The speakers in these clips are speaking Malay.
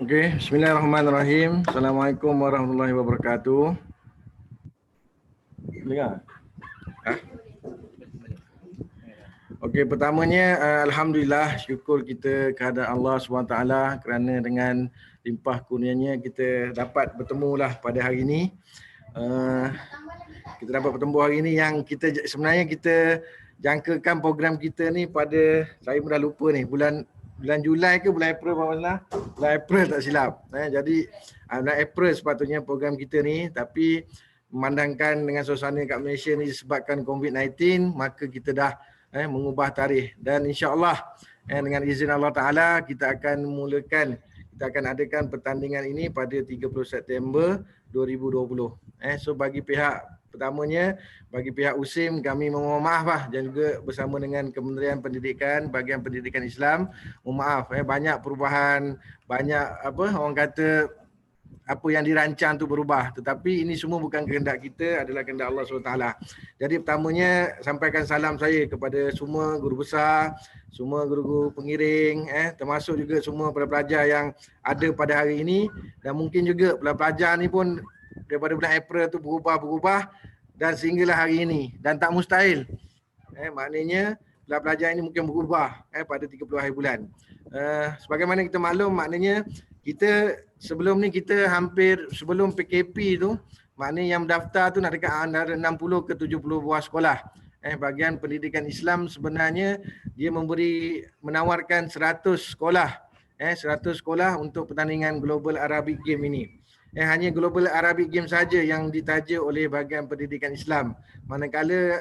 Okey, bismillahirrahmanirrahim. Assalamualaikum warahmatullahi wabarakatuh. Dengar? Ha? Okey, pertamanya alhamdulillah, syukur kita kepada Allah SWT kerana dengan limpah kurnianya kita dapat bertemulah pada hari ini. Kita dapat bertemu hari ini yang kita sebenarnya kita jangkakan program kita ni pada, saya pun dah lupa ni, bulan Julai ke bulan April apa bulan April tak silap. Jadi bulan April sepatutnya program kita ni, tapi memandangkan dengan suasana kat Malaysia ni disebabkan COVID-19, maka kita dah mengubah tarikh dan insya-Allah dengan izin Allah Taala kita akan adakan pertandingan ini pada 30 September 2020. So bagi pihak pertamanya, bagi pihak USIM kami memohon maaf dan juga bersama dengan Kementerian Pendidikan, Bahagian Pendidikan Islam, mohon maaf banyak perubahan, banyak orang kata apa yang dirancang tu berubah, tetapi ini semua bukan kehendak kita, adalah kehendak Allah SWT. Jadi pertamanya sampaikan salam saya kepada semua guru besar, semua guru-guru pengiring, termasuk juga semua pelajar yang ada pada hari ini, dan mungkin juga pelajar ni pun daripada bulan April tu berubah dan sehinggalah hari ini, dan tak mustahil. Maknanya pelajar ini mungkin berubah pada 30 hari bulan. Sebagaimana kita maklum, maknanya kita sebelum ni kita hampir sebelum PKP tu, maknanya yang mendaftar tu nak dekat antara 60 ke 70 buah sekolah. Bahagian pendidikan Islam sebenarnya dia menawarkan 100 sekolah. 100 sekolah untuk pertandingan Global Arabic Game ini. Hanya Global Arabic Game saja yang ditaja oleh bahagian pendidikan Islam. Manakala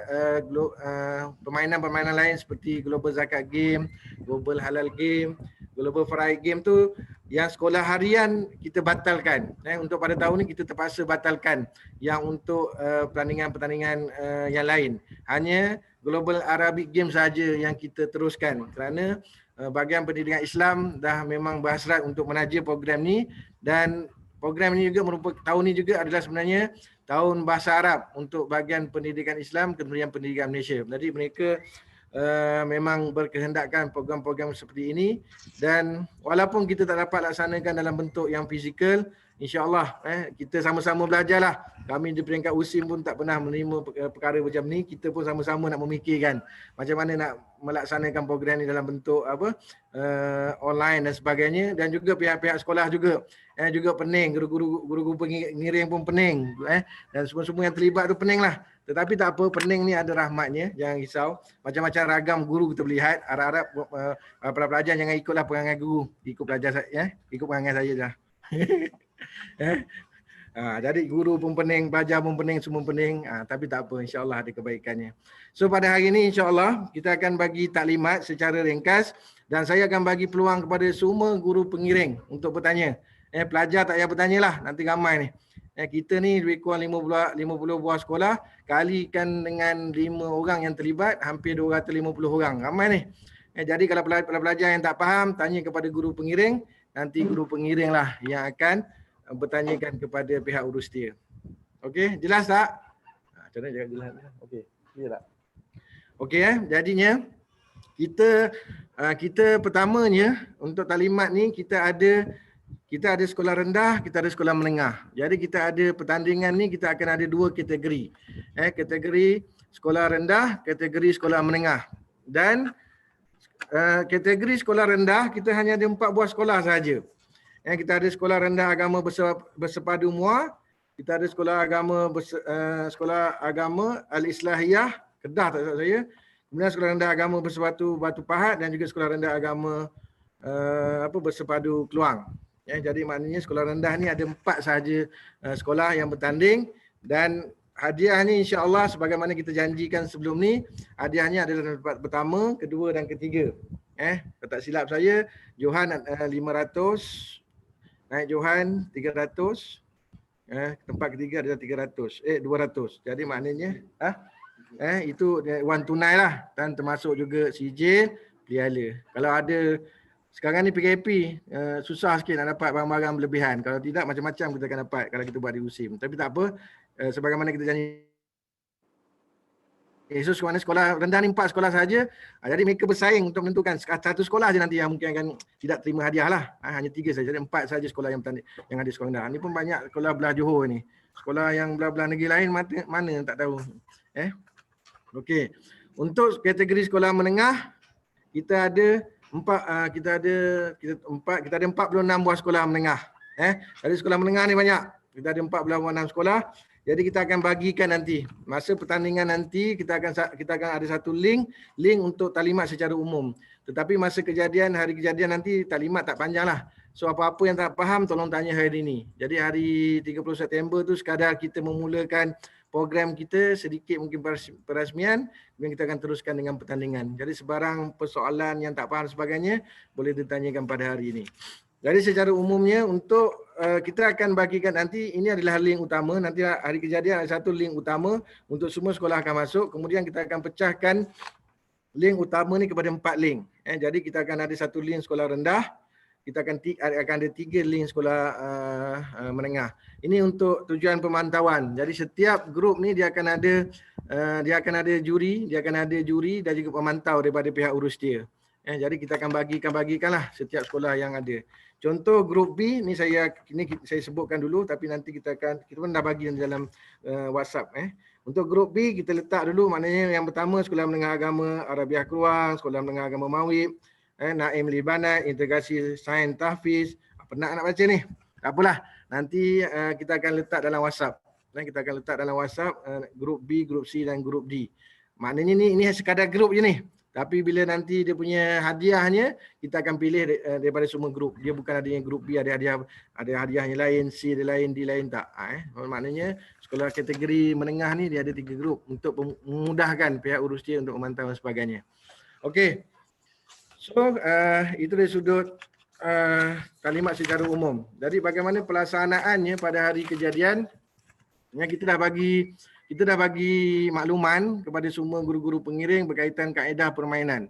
permainan-permainan lain seperti Global Zakat Game, Global Halal Game, Global Faraid Game tu yang sekolah harian kita batalkan. Untuk pada tahun ni kita terpaksa batalkan yang untuk pertandingan-pertandingan yang lain. Hanya Global Arabic Game saja yang kita teruskan kerana bahagian pendidikan Islam dah memang berhasrat untuk menaja program ni, dan program ini juga merupakan tahun ini juga adalah sebenarnya tahun bahasa Arab untuk bahagian pendidikan Islam Kementerian Pendidikan Malaysia. Jadi mereka memang berkehendakkan program-program seperti ini, dan walaupun kita tak dapat laksanakan dalam bentuk yang fizikal, insya-Allah kita sama-sama belajarlah. Kami di peringkat USIM pun tak pernah menerima perkara macam ni. Kita pun sama-sama nak memikirkan macam mana nak melaksanakan program ni dalam bentuk online dan sebagainya, dan juga pihak-pihak sekolah juga juga pening, guru-guru pengiring pun pening, dan semua-semua yang terlibat tu pening lah. Tetapi tak apa, pening ni ada rahmatnya, jangan risau. Macam-macam ragam guru kita lihat, harap-harap para pelajar jangan ikutlah perangai guru, ikut pelajar saya, ikut perangai saya dah. Jadi guru pun pening, pelajar pun pening, semua pening, tapi tak apa, insya-Allah ada kebaikannya. So pada hari ini insya-Allah kita akan bagi taklimat secara ringkas, dan saya akan bagi peluang kepada semua guru pengiring untuk bertanya. Pelajar tak payah bertanya lah, nanti ramai ni. Kita ni lebih kurang 50 buah sekolah, kalikan dengan 5 orang yang terlibat, hampir 250 orang. Ramai ni. Jadi kalau pelajar yang tak faham, tanya kepada guru pengiring, nanti guru pengiring lah yang akan bertanyakan kepada pihak urus dia. Okey, jelas tak? Macam mana jangan jelas? Okey, clear tak? Okey jadinya kita pertamanya untuk taklimat ni kita ada sekolah rendah, kita ada sekolah menengah. Jadi kita ada pertandingan ni, kita akan ada 2 kategori. Kategori sekolah rendah, kategori sekolah menengah. Dan kategori sekolah rendah kita hanya ada 4 buah sekolah sahaja. Kita ada sekolah rendah agama bersepadu MUA, kita ada sekolah agama Al-Islahiyah Kedah tak salah saya. Kemudian sekolah rendah agama bersepadu Batu Pahat, dan juga sekolah rendah agama bersepadu Keluang. Jadi maknanya sekolah rendah ni ada 4 sahaja sekolah yang bertanding, dan hadiahnya insya-Allah sebagaimana kita janjikan sebelum ni, hadiahnya adalah tempat pertama, kedua dan ketiga. Kalau tak silap saya, Johan 500, naik Johan 300, tempat ketiga adalah 200. Jadi maknanya itu wang tunai lah, dan termasuk juga sijil, piala. Kalau ada sekarang ni PKP, susah sikit nak dapat barang-barang berlebihan. Kalau tidak, macam-macam kita akan dapat kalau kita buat di USIM. Tapi tak apa, sebagaimana kita janjikan So sekolah rendah ni 4 sekolah saja. Jadi mereka bersaing untuk menentukan satu sekolah je nanti yang mungkin akan tidak terima hadiah lah. Hanya 3 saja. Jadi 4 saja sekolah yang ada sekolah rendah. Ni pun banyak sekolah belah Johor ni. Sekolah yang belah-belah negeri lain mana tak tahu. Okey. Untuk kategori sekolah menengah kita ada 46 buah sekolah menengah. Dari sekolah menengah ni banyak. Kita ada 46 sekolah. Jadi kita akan bagikan nanti masa pertandingan nanti kita akan ada satu link untuk taklimat secara umum. Tetapi masa hari kejadian nanti taklimat tak panjang lah. So apa-apa yang tak faham tolong tanya hari ini. Jadi hari 30 September tu sekadar kita memulakan program kita sedikit mungkin perasmian, kemudian kita akan teruskan dengan pertandingan. Jadi sebarang persoalan yang tak faham sebagainya boleh ditanyakan pada hari ini. Jadi secara umumnya untuk kita akan bagikan nanti ini adalah link utama. Nanti hari kejadian ada satu link utama untuk semua sekolah akan masuk. Kemudian kita akan pecahkan link utama ni kepada 4 link. Jadi kita akan ada satu link sekolah rendah. Kita akan ada 3 link sekolah menengah. Ini untuk tujuan pemantauan. Jadi setiap grup ni dia akan ada juri dan juga pemantau daripada pihak urus dia. Jadi kita akan bagikanlah setiap sekolah yang ada. Contoh grup B ni saya sebutkan dulu tapi nanti kita pun dah bagi dalam WhatsApp. Untuk grup B kita letak dulu, maknanya yang pertama Sekolah Menengah Agama Arabiah Keruang, Sekolah Menengah Agama Mawib, Naim Libanat, Integrasi Sains Tahfiz. Penat nak baca ni? Tak apalah. Nanti kita akan letak dalam WhatsApp. Kita akan letak dalam WhatsApp grup B, grup C dan grup D. Maknanya ni sekadar grup je ni. Tapi bila nanti dia punya hadiahnya, kita akan pilih daripada semua grup. Dia bukan adanya grup B ada hadiahnya lain, C ada lain, D lain tak. Maknanya sekolah kategori menengah ni dia ada 3 grup untuk memudahkan pihak urus dia untuk memantau dan sebagainya. Okey. So itu dari sudut taklimat secara umum. Jadi bagaimana pelaksanaannya pada hari kejadian yang kita dah bagi makluman kepada semua guru-guru pengiring berkaitan kaedah permainan.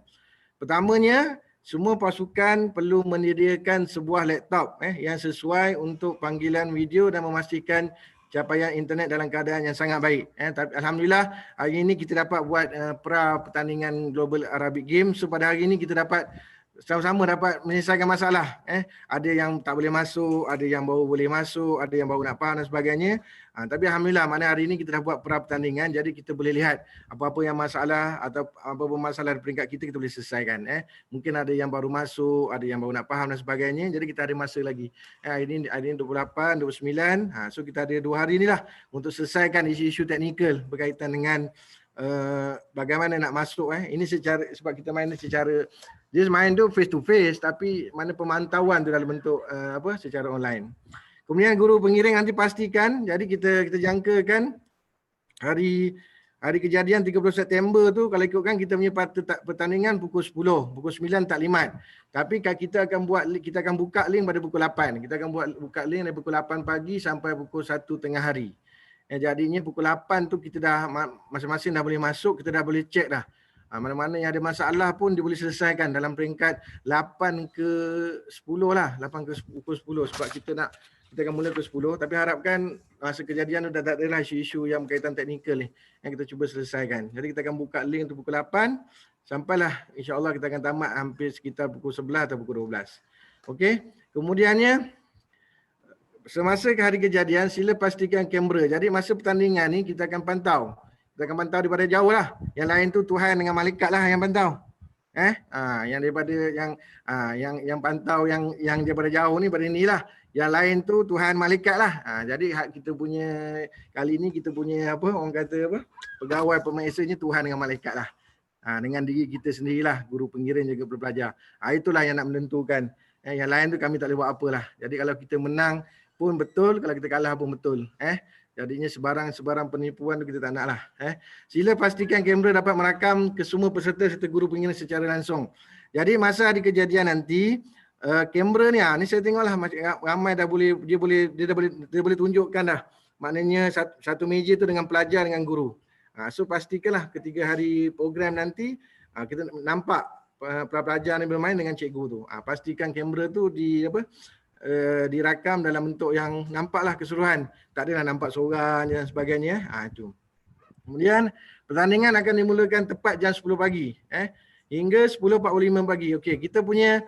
Pertamanya, semua pasukan perlu menyediakan sebuah laptop yang sesuai untuk panggilan video dan memastikan capaian internet dalam keadaan yang sangat baik. Tapi alhamdulillah hari ini kita dapat buat pra pertandingan Global Arabic Games. So pada hari ini kita dapat sama-sama dapat menyelesaikan masalah. Ada yang tak boleh masuk, ada yang baru boleh masuk, ada yang baru nak faham dan sebagainya. Tapi alhamdulillah mana hari ini kita dah buat pra pertandingan, jadi kita boleh lihat apa-apa yang masalah atau apa-apa masalah di peringkat kita boleh selesaikan. Mungkin ada yang baru masuk, ada yang baru nak faham dan sebagainya. Jadi kita ada masa lagi. Hari ini 28, 29. So kita ada 2 hari inilah untuk selesaikan isu-isu teknikal berkaitan dengan bagaimana nak masuk. Ini sebab kita main secara dia main tu face to face tapi mana pemantauan tu dalam bentuk secara online. Kemudian guru pengiring nanti pastikan, jadi kita jangkakan hari kejadian 30 September tu kalau ikutkan kita punya pertandingan pukul 10, pukul 9 taklimat. Tapi kita akan buka link pada pukul 8. Kita akan buka link dari pukul 8 pagi sampai pukul 1 tengah hari. Jadinya pukul 8 tu kita dah masing-masing dah boleh masuk, kita dah boleh cek dah. Mana-mana yang ada masalah pun dia boleh selesaikan dalam peringkat 8 ke 10 lah. 8 ke pukul 10 sebab kita akan mula ke 10 tapi harapkan masa kejadian tu dah tak adalah isu-isu yang berkaitan teknikal ni yang kita cuba selesaikan. Jadi kita akan buka link untuk pukul 8 sampailah insya-Allah kita akan tamat hampir sekitar pukul 11 atau pukul 12. Okey. Kemudiannya semasa hari kejadian sila pastikan kamera. Jadi masa pertandingan ni kita akan pantau. Kita akan pantau daripada jauh lah. Yang lain tu Tuhan dengan malaikat lah yang pantau. Yang daripada yang pantau yang daripada jauh ni pada inilah. Yang lain tu Tuhan malaikat lah. Jadi kita punya kali ni kita punya orang kata pegawai pemaisanya Tuhan dengan malaikat lah. Dengan diri kita sendirilah, guru pengiring juga pelajar. Itulah yang nak menentukan. Yang lain tu kami tak boleh buat apalah. Jadi kalau kita menang pun betul, kalau kita kalah pun betul. Jadinya sebarang penipuan tu kita tak nak lah. Sila pastikan kamera dapat merakam ke semua peserta serta guru pengiring secara langsung. Jadi masa hari kejadian nanti, kamera ni saya tengoklah ramai dah boleh dia boleh tunjukkan dah. Maknanya satu meja tu dengan pelajar dengan guru. So pastikanlah ketiga hari program nanti kita nampak pelajar ni bermain dengan cikgu tu. Pastikan kamera tu dirakam dalam bentuk yang nampaklah keseluruhan. Tak adalah nampak seorang dan sebagainya. Itu. Kemudian pertandingan akan dimulakan tepat jam 10 pagi hingga 10.45 pagi. Okey, kita punya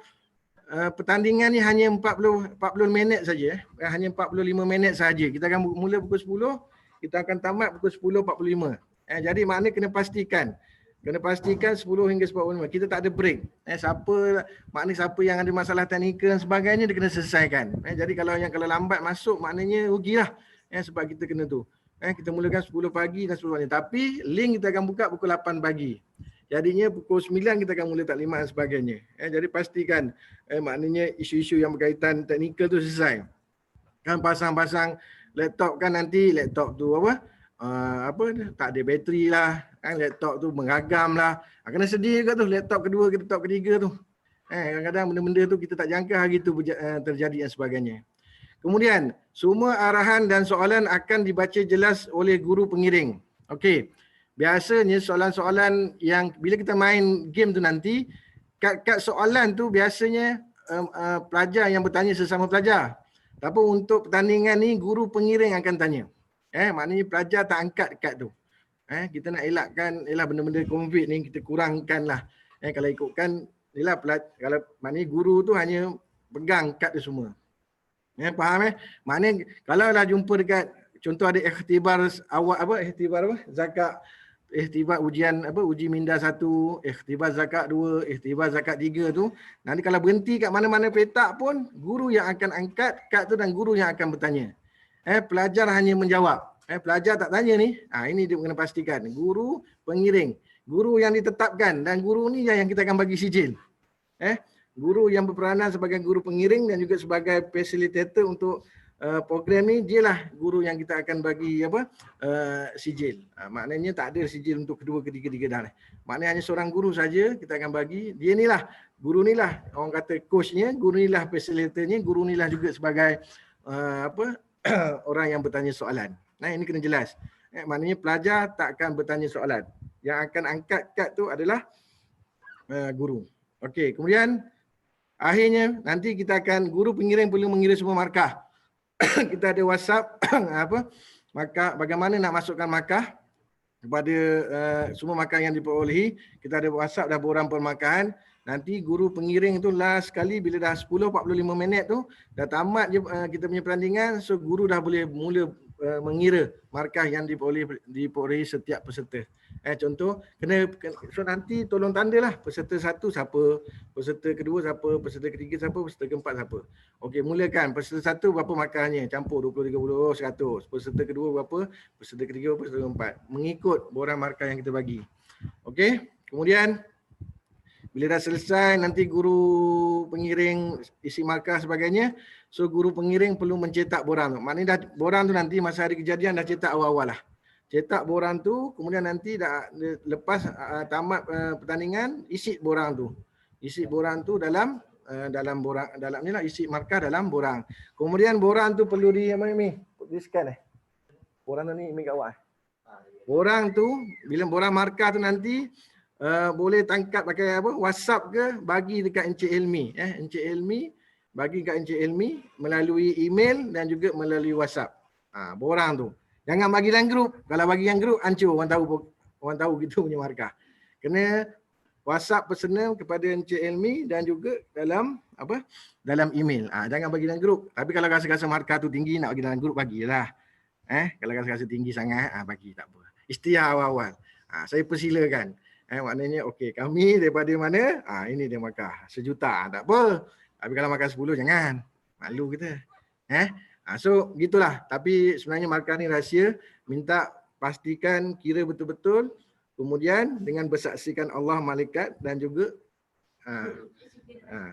pertandingan ni hanya 40 minit saja hanya 45 minit saja. Kita akan mula pukul 10, kita akan tamat pukul 10.45. Jadi maknanya kena pastikan 10 hingga 10.45. Kita tak ada break. Siapa yang ada masalah teknikal dan sebagainya dia kena selesaikan. Jadi kalau lambat masuk maknanya rugilah. Sebab kita kena tu. Kita mulakan 10 pagi dan 10 pagi. Tapi link kita akan buka pukul 8 pagi. Jadinya pukul 9 kita akan mula taklimat dan sebagainya. Jadi pastikan maknanya isu-isu yang berkaitan teknikal tu selesai. Kan pasang-pasang laptop kan nanti laptop tu tak ada bateri lah. Kan laptop tu mengagam lah. Kena sedia juga tu laptop kedua, laptop ketiga tu. Kadang-kadang benda-benda tu kita tak jangka hari tu terjadi dan sebagainya. Kemudian, semua arahan dan soalan akan dibaca jelas oleh guru pengiring. Okey. Biasanya soalan-soalan yang bila kita main game tu nanti, kad soalan tu biasanya pelajar yang bertanya sesama pelajar. Tapi untuk pertandingan ni, guru pengiring akan tanya. Maknanya pelajar tak angkat kad tu. Kita nak elakkan benda-benda COVID ni, kita kurangkan lah. Kalau ikutkan, kalau maknanya guru tu hanya pegang kad tu semua. Faham Maknanya kalau lah jumpa dekat contoh ada ikhtibar awal zakat, ikhtibar uji minda 1, ikhtibar zakat 2, ikhtibar zakat 3 tu, nanti kalau berhenti kat mana-mana petak pun guru yang akan angkat kad tu dan guru yang akan bertanya. Pelajar hanya menjawab. Pelajar tak tanya ni. Ini dia kena pastikan. Guru pengiring, guru yang ditetapkan dan guru ni yang kita akan bagi sijil. Guru yang berperanan sebagai guru pengiring dan juga sebagai facilitator untuk program ni, dialah guru yang kita akan bagi sijil. Maknanya tak ada sijil untuk kedua, ketiga dah. Maknanya hanya seorang guru saja kita akan bagi. Dia ni lah, guru ni lah orang kata coachnya, guru ni lah facilitatornya, guru ni lah juga sebagai orang yang bertanya soalan. Ini kena jelas. Maknanya pelajar tak akan bertanya soalan. Yang akan angkat kad tu adalah guru. Okey, kemudian akhirnya nanti kita akan guru pengiring perlu mengirim semua markah. Kita ada WhatsApp markah, bagaimana nak masukkan markah kepada semua markah yang diperolehi. Kita ada WhatsApp dah borang permarkahan. Nanti guru pengiring tu last sekali bila dah 10.45 minit tu dah tamat je kita punya pertandingan, so guru dah boleh mula mengira markah yang diperolehi setiap peserta. Contoh so nanti tolong tandalah peserta 1 siapa, peserta kedua siapa, peserta ketiga siapa, peserta keempat siapa. Okey, mulakan peserta 1 berapa markahnya, campur 20, 30, 100. Peserta kedua berapa, peserta ketiga berapa, peserta keempat. Mengikut borang markah yang kita bagi. Okey, kemudian bila dah selesai nanti guru pengiring isi markah sebagainya, so guru pengiring perlu mencetak borang tu. Maknanya borang tu nanti masa hari kejadian dah cetak awal-awal lah. Cetak borang tu, kemudian nanti dah lepas tamat pertandingan, isi borang tu. Isi borang tu dalam ni lah, isi markah dalam borang. Kemudian borang tu perlu di scan Borang tu ni kat awak. Borang tu bila borang markah tu nanti boleh tangkap pakai WhatsApp ke, bagi dekat Encik Ilmi. Encik Ilmi bagi dekat Encik Ilmi melalui email dan juga melalui WhatsApp. Borang tu. Jangan bagi dalam grup. Kalau bagi yang grup hancur, orang tahu kita punya markah. Kena WhatsApp personal kepada Encik Ilmi dan juga dalam email. Jangan bagi dalam grup. Tapi kalau rasa-rasa markah tu tinggi nak bagi dalam grup, bagilah. Kalau rasa-rasa tinggi sangat bagi, tak apa. Ikhtiar awal-awal. Saya persilakan. Maknanya okey, kami daripada mana? Ini dia markah 1 juta. Tak apa. Tapi kalau makan 10 jangan. Malu kita. So gitulah. Tapi sebenarnya markah ni rahsia. Minta pastikan kira betul-betul. Kemudian dengan bersaksikan Allah, malaikat dan juga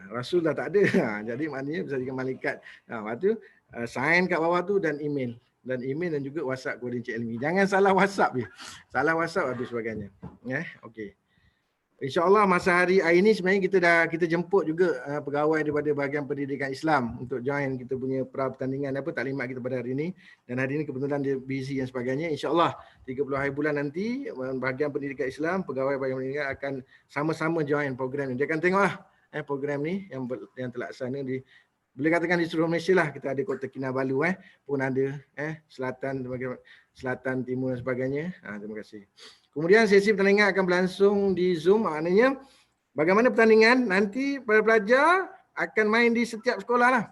Rasul dah tak ada. Jadi maknanya bersaksikan malaikat. Lepas tu sign kat bawah tu dan email. Dan juga WhatsApp kepada Encik Ilmi. Jangan salah WhatsApp je. Salah WhatsApp habis sebagainya. Okey. InsyaAllah masa hari ini sebenarnya kita jemput juga pegawai daripada bahagian pendidikan Islam untuk join kita punya pertandingan taklimat kita pada hari ini. Dan hari ini kebetulan dia busy dan sebagainya. InsyaAllah 30 hari bulan nanti bahagian pendidikan Islam, pegawai bahagian pendidikan akan sama-sama join program ini. Dia akan tengoklah program ni yang terlaksana di boleh katakan di seluruh Malaysia lah, kita ada Kota Kinabalu pun ada, selatan, selatan, timur dan sebagainya. Terima kasih. Kemudian sesi pertandingan akan berlangsung di Zoom, maknanya bagaimana pertandingan nanti para pelajar akan main di setiap sekolah lah.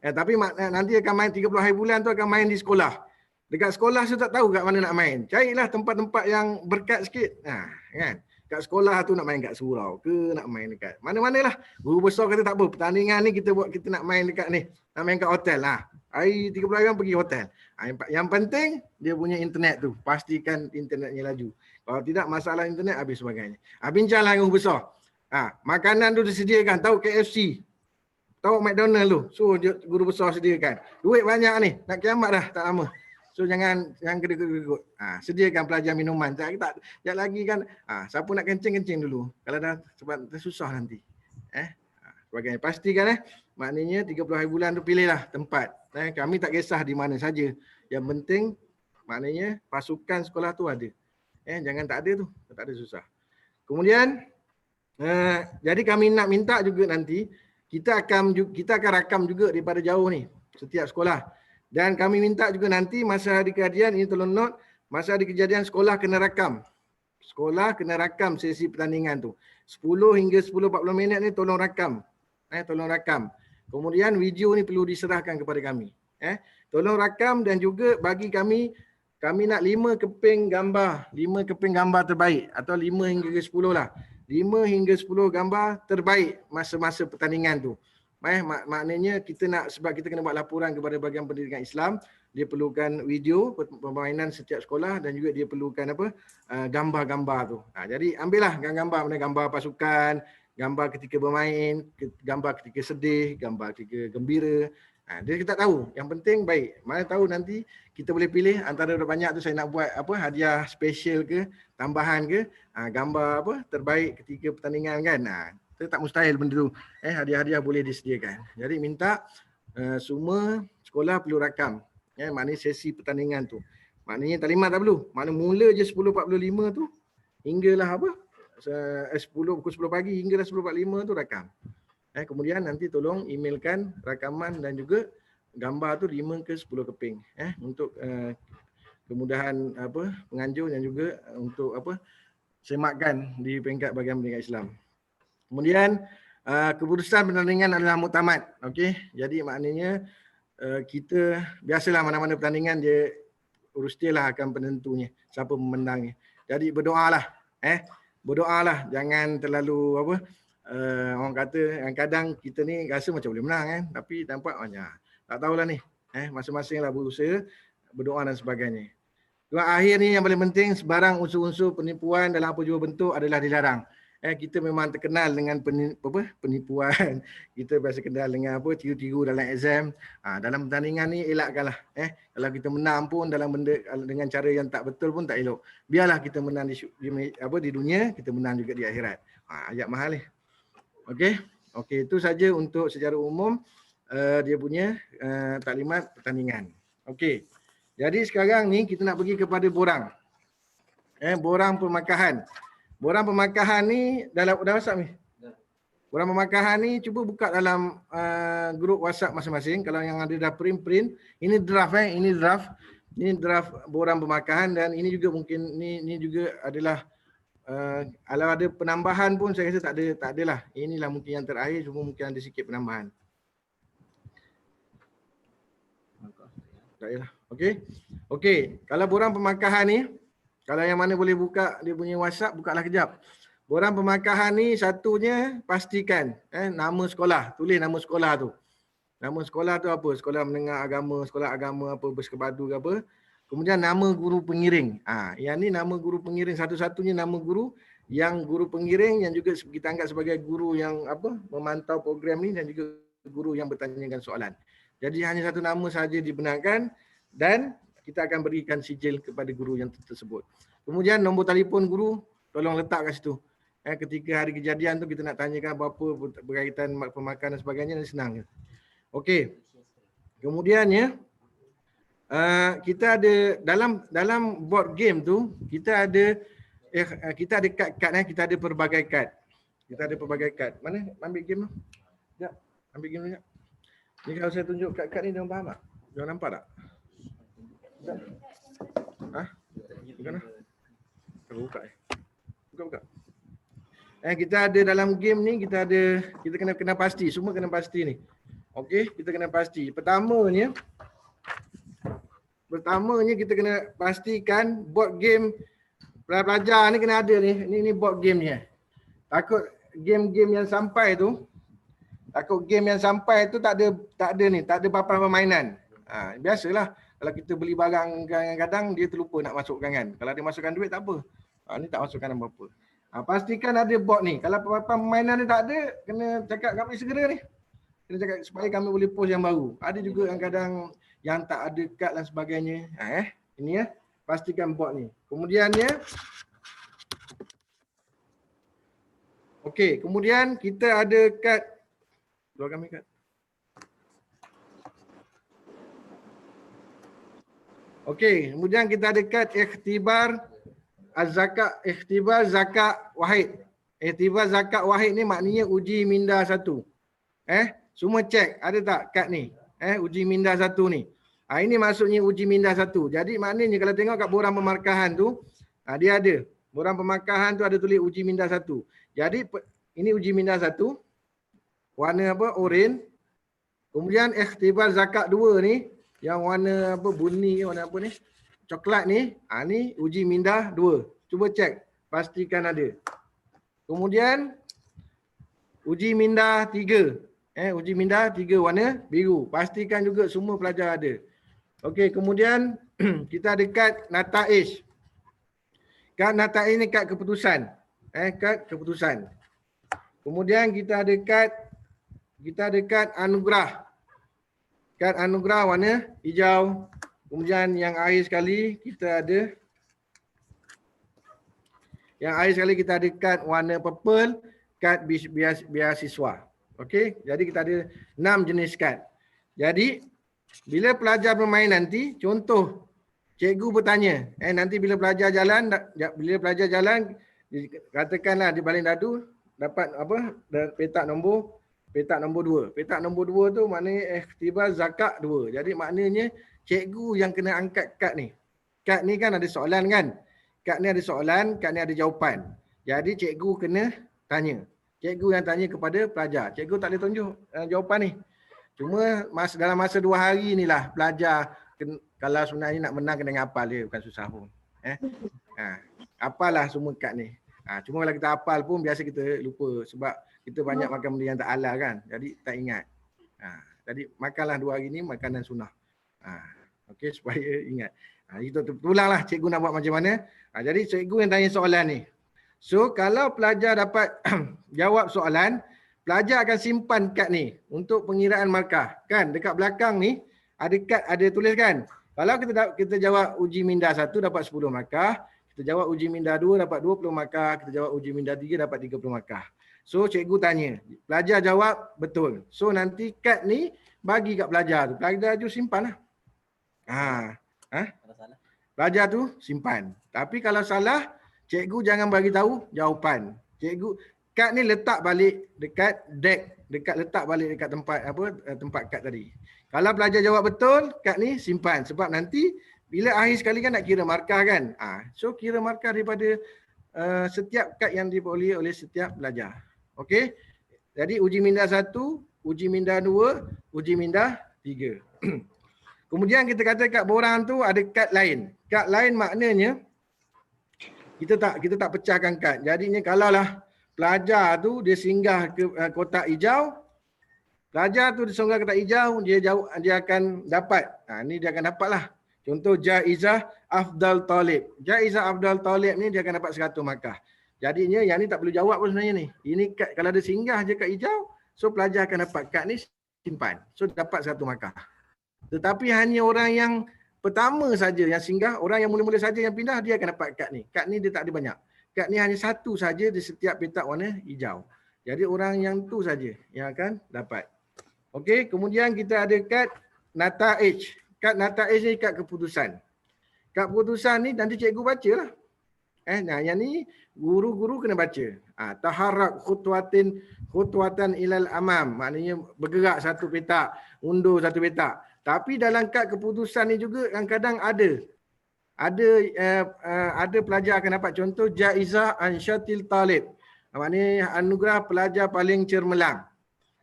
Tapi nanti akan main 30 hari bulan tu akan main di sekolah. Dekat sekolah tu tak tahu kat mana nak main. Carilah tempat-tempat yang berkat sikit. Kan? Kat sekolah tu nak main kat surau ke, nak main dekat mana-manalah. Guru besar kata tak apa, pertandingan ni kita buat, kita nak main dekat ni. Nak main kat hotel lah. Hari 30 hari pergi hotel. Yang penting dia punya internet tu. Pastikan internetnya laju. Kalau tidak masalah internet habis sebagainya. Bincanglah dengan guru besar. Makanan tu disediakan. Tahu KFC. Tahu McDonald tu. So guru besar sediakan. Duit banyak ni. Nak kiamat dah tak lama. So jangan kedekut-kedekut. Sediakan pelajar minuman. Tak lagi kan. Siapa nak kencing dulu. Kalau dah sebab susah nanti. Sebagainya. Pastikan maknanya 30 hari bulan tu pilihlah tempat. Kami tak kisah di mana saja. Yang penting maknanya pasukan sekolah tu ada. Jangan tak ada tu. Tak ada susah. Kemudian jadi kami nak minta juga nanti kita akan rakam juga daripada jauh ni setiap sekolah. Dan kami minta juga nanti masa hari kejadian ini tolong note, masa hari kejadian sekolah kena rakam. Sekolah kena rakam sesi pertandingan tu. 10 hingga 10-40 minit ni tolong rakam. Tolong rakam. Kemudian video ni perlu diserahkan kepada kami. Tolong rakam dan juga bagi kami nak 5 keping gambar. 5 keping gambar terbaik atau 5 hingga 10 lah. 5 hingga 10 gambar terbaik masa-masa pertandingan tu. Maknanya kita nak, sebab kita kena buat laporan kepada Bahagian Pendidikan Islam, dia perlukan video permainan setiap sekolah dan juga dia perlukan gambar-gambar tu. Jadi ambillah gambar-gambar, gambar pasukan, gambar ketika bermain, gambar ketika sedih, gambar ketika gembira. Dia kita tahu. Yang penting baik. Mana tahu nanti kita boleh pilih antara banyak tu saya nak buat hadiah special ke, tambahan ke, gambar terbaik ketika pertandingan kan. Itu tak mustahil benda tu. Hadiah-hadiah boleh disediakan. Jadi minta semua sekolah perlu rakam. Maknanya sesi pertandingan tu. Maknanya taklimat tak perlu. Maknanya mula je 10.45 tu hinggalah pukul 10 pagi hinggalah 10.45 tu rakam. Kemudian nanti tolong emailkan rakaman dan juga gambar tu 5 ke 10 keping untuk kemudahan penganjur dan juga untuk semakkan di peringkat Bahagian Pendidikan Islam. Kemudian keputusan pertandingan adalah muktamad. Okey, jadi maknanya kita biasalah mana-mana pertandingan dia urus dia lah akan penentunya siapa pemenangnya. Jadi berdoalah berdoalah, jangan terlalu orang kata kadang kita ni rasa macam boleh menang kan, tapi nampak tak tahulah ni. Masing-masing lah berusaha, berdoa dan sebagainya. Doa akhir ni yang paling penting, sebarang unsur-unsur penipuan dalam apa jua bentuk adalah dilarang. Kita memang terkenal dengan penipuan. Kita biasa kenal dengan tiru-tiru dalam exam. Dalam pertandingan ni elakkanlah. Kalau kita menang pun dalam benda dengan cara yang tak betul pun tak elok. Biarlah kita menang di dunia, kita menang juga di akhirat. Ayat mahal ni. Okey, itu saja untuk secara umum dia punya taklimat pertandingan. Okey. Jadi sekarang ni kita nak pergi kepada borang. Borang pemakahan. Borang pemakahan ni dah WhatsApp ni. Borang pemakahan ni cuba buka dalam grup WhatsApp masing-masing. Kalau yang ada dah print, ini draft ini draft. Ini draft borang pemakahan dan ini juga mungkin ini juga adalah kalau ada penambahan pun saya rasa tak adalah. Inilah mungkin yang terakhir, cuma mungkin ada sikit penambahan. Tak adalah. Okey. Kalau borang pemakahan ni, kalau yang mana boleh buka dia punya WhatsApp, bukalah kejap. Borang pemakahan ni satunya pastikan nama sekolah, tulis nama sekolah tu. Nama sekolah tu apa? Sekolah menengah agama, sekolah agama apa, Berskepadu ke apa. Kemudian nama guru pengiring. Yang ni nama guru pengiring, satu-satunya nama guru yang guru pengiring yang juga kita anggap sebagai guru yang memantau program ni dan juga guru yang bertanyakan soalan. Jadi hanya satu nama saja dibenarkan dan kita akan berikan sijil kepada guru yang tersebut. Kemudian nombor telefon guru tolong letak kat situ. Ketika hari kejadian tu kita nak tanyakan apa-apa berkaitan pemakanan dan sebagainya, senang. Okey. Kemudiannya kita ada dalam board game tu kita ada kad-kad kita ada pelbagai kad. Kita ada pelbagai kad. Mana ambil game tu? Jap, ambil game tu jap. Ni kalau saya tunjuk kad-kad ni, dia orang faham tak? Dia orang nampak tak? Tak? Ha? Bukan lah. Buka. Buka. Kita ada dalam game ni, kita kena pasti, semua kena pasti ni. Okey, kita kena pasti. Pertamanya kita kena pastikan board game pelajar ni kena ada ni. Ni board game ni. Takut game-game yang sampai tu, tak ada papan permainan. Biasalah kalau kita beli barang kadang-kadang dia terlupa nak masukkan kan. Kalau dia masukkan duit tak apa. Ni tak masukkan apa-apa. Pastikan ada board ni. Kalau papan permainan ni tak ada, kena cakap kami segera ni. Kena cakap supaya kami boleh post yang baru. Ada juga kadang-kadang yang tak ada kad dan sebagainya. Ini pastikan board ni. Kemudiannya, okey, kemudian kita ada kad. Keluar kami kad. Okey, kemudian kita ada kad ikhtibar zakat wahid. Ikhtibar zakat wahid ni maknanya uji minda 1. Semua cek ada tak kad ni? Uji minda 1 ni. Ini maksudnya uji minda 1. Jadi maknanya kalau tengok kat borang pemarkahan tu, dia ada. Borang pemarkahan tu ada tulis uji minda 1. Jadi ini uji minda 1. Warna apa? Oren. Kemudian ikhtibar zakat 2 ni yang warna apa? Bunyi warna apa ni? Coklat ni, ni uji minda 2. Cuba cek, pastikan ada. Kemudian uji minda 3. Uji minda 3 warna biru. Pastikan juga semua pelajar ada. Okey, kemudian kita ada kad nataiz. Kad nataiz ni kad keputusan. Kad keputusan. Kemudian kita ada kad anugerah. Kad anugerah warna hijau. Kemudian yang akhir sekali kita ada kad warna purple, kad beasiswa. Okey, jadi kita ada 6 jenis kad. Jadi bila pelajar bermain nanti, contoh cikgu bertanya, nanti bila pelajar jalan katakanlah di baling dadu dapat apa? Petak nombor 2. Petak nombor 2 tu maknanya ikhtibar zakat 2. Jadi maknanya cikgu yang kena angkat kad ni. Kad ni kan ada soalan kan? Kad ni ada soalan, kad ni ada jawapan. Jadi cikgu kena tanya. Cikgu yang tanya kepada pelajar. Cikgu tak boleh tunjuk jawapan ni. Cuma dalam masa 2 hari ni lah pelajar kalau sebenarnya nak menang kena hafal dia, bukan susah pun. Hafal lah semua kad ni. Cuma kalau kita hafal pun biasa kita lupa sebab kita banyak makan benda yang tak halal kan. Jadi tak ingat. Jadi makanlah 2 hari ni makanan sunnah. Okey, supaya ingat. Itu terpulanglah cikgu nak buat macam mana. Jadi cikgu yang tanya soalan ni. So kalau pelajar dapat jawab soalan, pelajar akan simpan kad ni untuk pengiraan markah. Kan dekat belakang ni ada kad, ada tulis kan. Kalau kita jawab uji minda 1 dapat 10 markah, kita jawab uji minda 2 dapat 20 markah, kita jawab uji minda 3 dapat 30 markah. So cikgu tanya, pelajar jawab betul. So nanti kad ni bagi kat pelajar tu. Pelajar tu simpan lah. Pelajar tu simpan. Tapi kalau salah, cikgu jangan bagi tahu jawapan. Cikgu kad ni letak balik dekat deck, letak balik dekat tempat kad tadi. Kalau pelajar jawab betul, kad ni simpan sebab nanti bila akhir sekali kan nak kira markah kan. So kira markah daripada setiap kad yang diperoleh oleh setiap pelajar. Okey. Jadi uji minda 1, uji minda 2, uji minda 3. Kemudian kita kata kat borang tu ada kad lain. Kad lain maknanya kita tak pecahkan kad. Jadinya kalaulah pelajar tu dia singgah ke kotak hijau, pelajar tu dia singgah ke kotak hijau, dia akan dapat. Ni dia akan dapatlah. Contoh jaizah afdal talib. Jaizah afdal talib ni dia akan dapat 100 markah. Jadinya yang ni tak perlu jawab pun sebenarnya ni. Ini kad, kalau dia singgah je kat hijau, so pelajar akan dapat kad ni simpan. So dapat 100 markah. Tetapi hanya orang yang pertama saja yang singgah, orang yang mula-mula saja yang pindah, dia akan dapat kad ni. Kad ni dia tak ada banyak. Kad ni hanya 1 saja di setiap petak warna hijau. Jadi orang yang tu saja yang akan dapat. Okey, kemudian kita ada kad nataiz. Kad nataiz ni kad keputusan. Kad keputusan ni nanti cikgu bacalah. Nah yang ni guru-guru kena baca. Taharrak khutwatan ilal amam, maknanya bergerak satu petak, undur satu petak. Tapi dalam kad keputusan ni juga kadang-kadang ada pelajar akan dapat contoh jaizah ansyatil talib. Maknanya anugerah pelajar paling cermelang.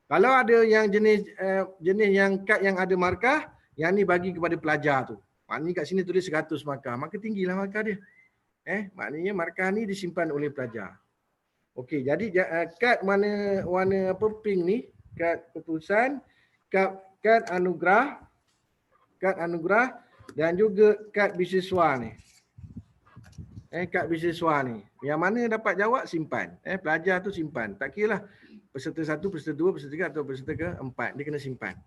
Kalau ada yang jenis yang kad yang ada markah, yang ni bagi kepada pelajar tu. Maknanya kat sini tulis 100 markah, maka tinggilah markah dia. Maknanya markah ni disimpan oleh pelajar. Okey, jadi kad warna pink ni, kad keputusan, kad anugerah dan juga kad beasiswa ni. Kad beasiswa ni. Yang mana dapat jawab simpan. Pelajar tu simpan. Tak kira lah peserta 1, peserta 2, peserta 3 atau peserta ke-4. Dia kena simpan.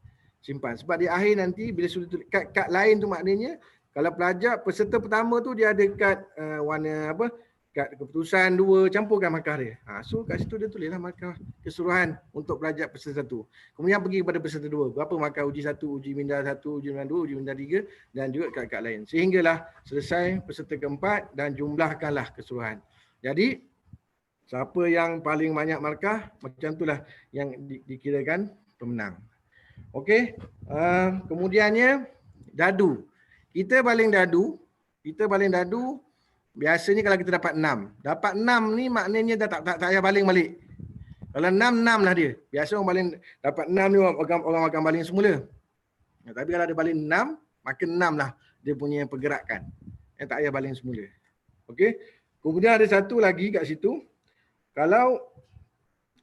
Sebab di akhir nanti bila sudah tulis kad lain tu maknanya kalau pelajar peserta pertama tu dia ada kad warna apa? Kad keputusan 2, campurkan markah dia. So kat situ dia tulislah markah keseluruhan untuk pelajar peserta 1. Kemudian pergi kepada peserta 2. Berapa markah uji 1, uji minda 1, uji minda 2, uji minda 3 dan juga kad-kad lain. Sehinggalah selesai peserta ke-4 dan jumlahkanlah keseluruhan. Jadi siapa yang paling banyak markah macam itulah yang dikirakan pemenang. Okey. Kemudiannya dadu. Kita baling dadu biasanya kalau kita dapat 6. Dapat 6 ni maknanya dah tak payah baling balik. Kalau 6 lah dia. Biasa orang baling dapat 6 ni orang akan baling semula. Tapi kalau ada baling 6, maka 6 lah dia punya pergerakan. Yang tak payah baling semula. Okey. Kemudian ada satu lagi kat situ. Kalau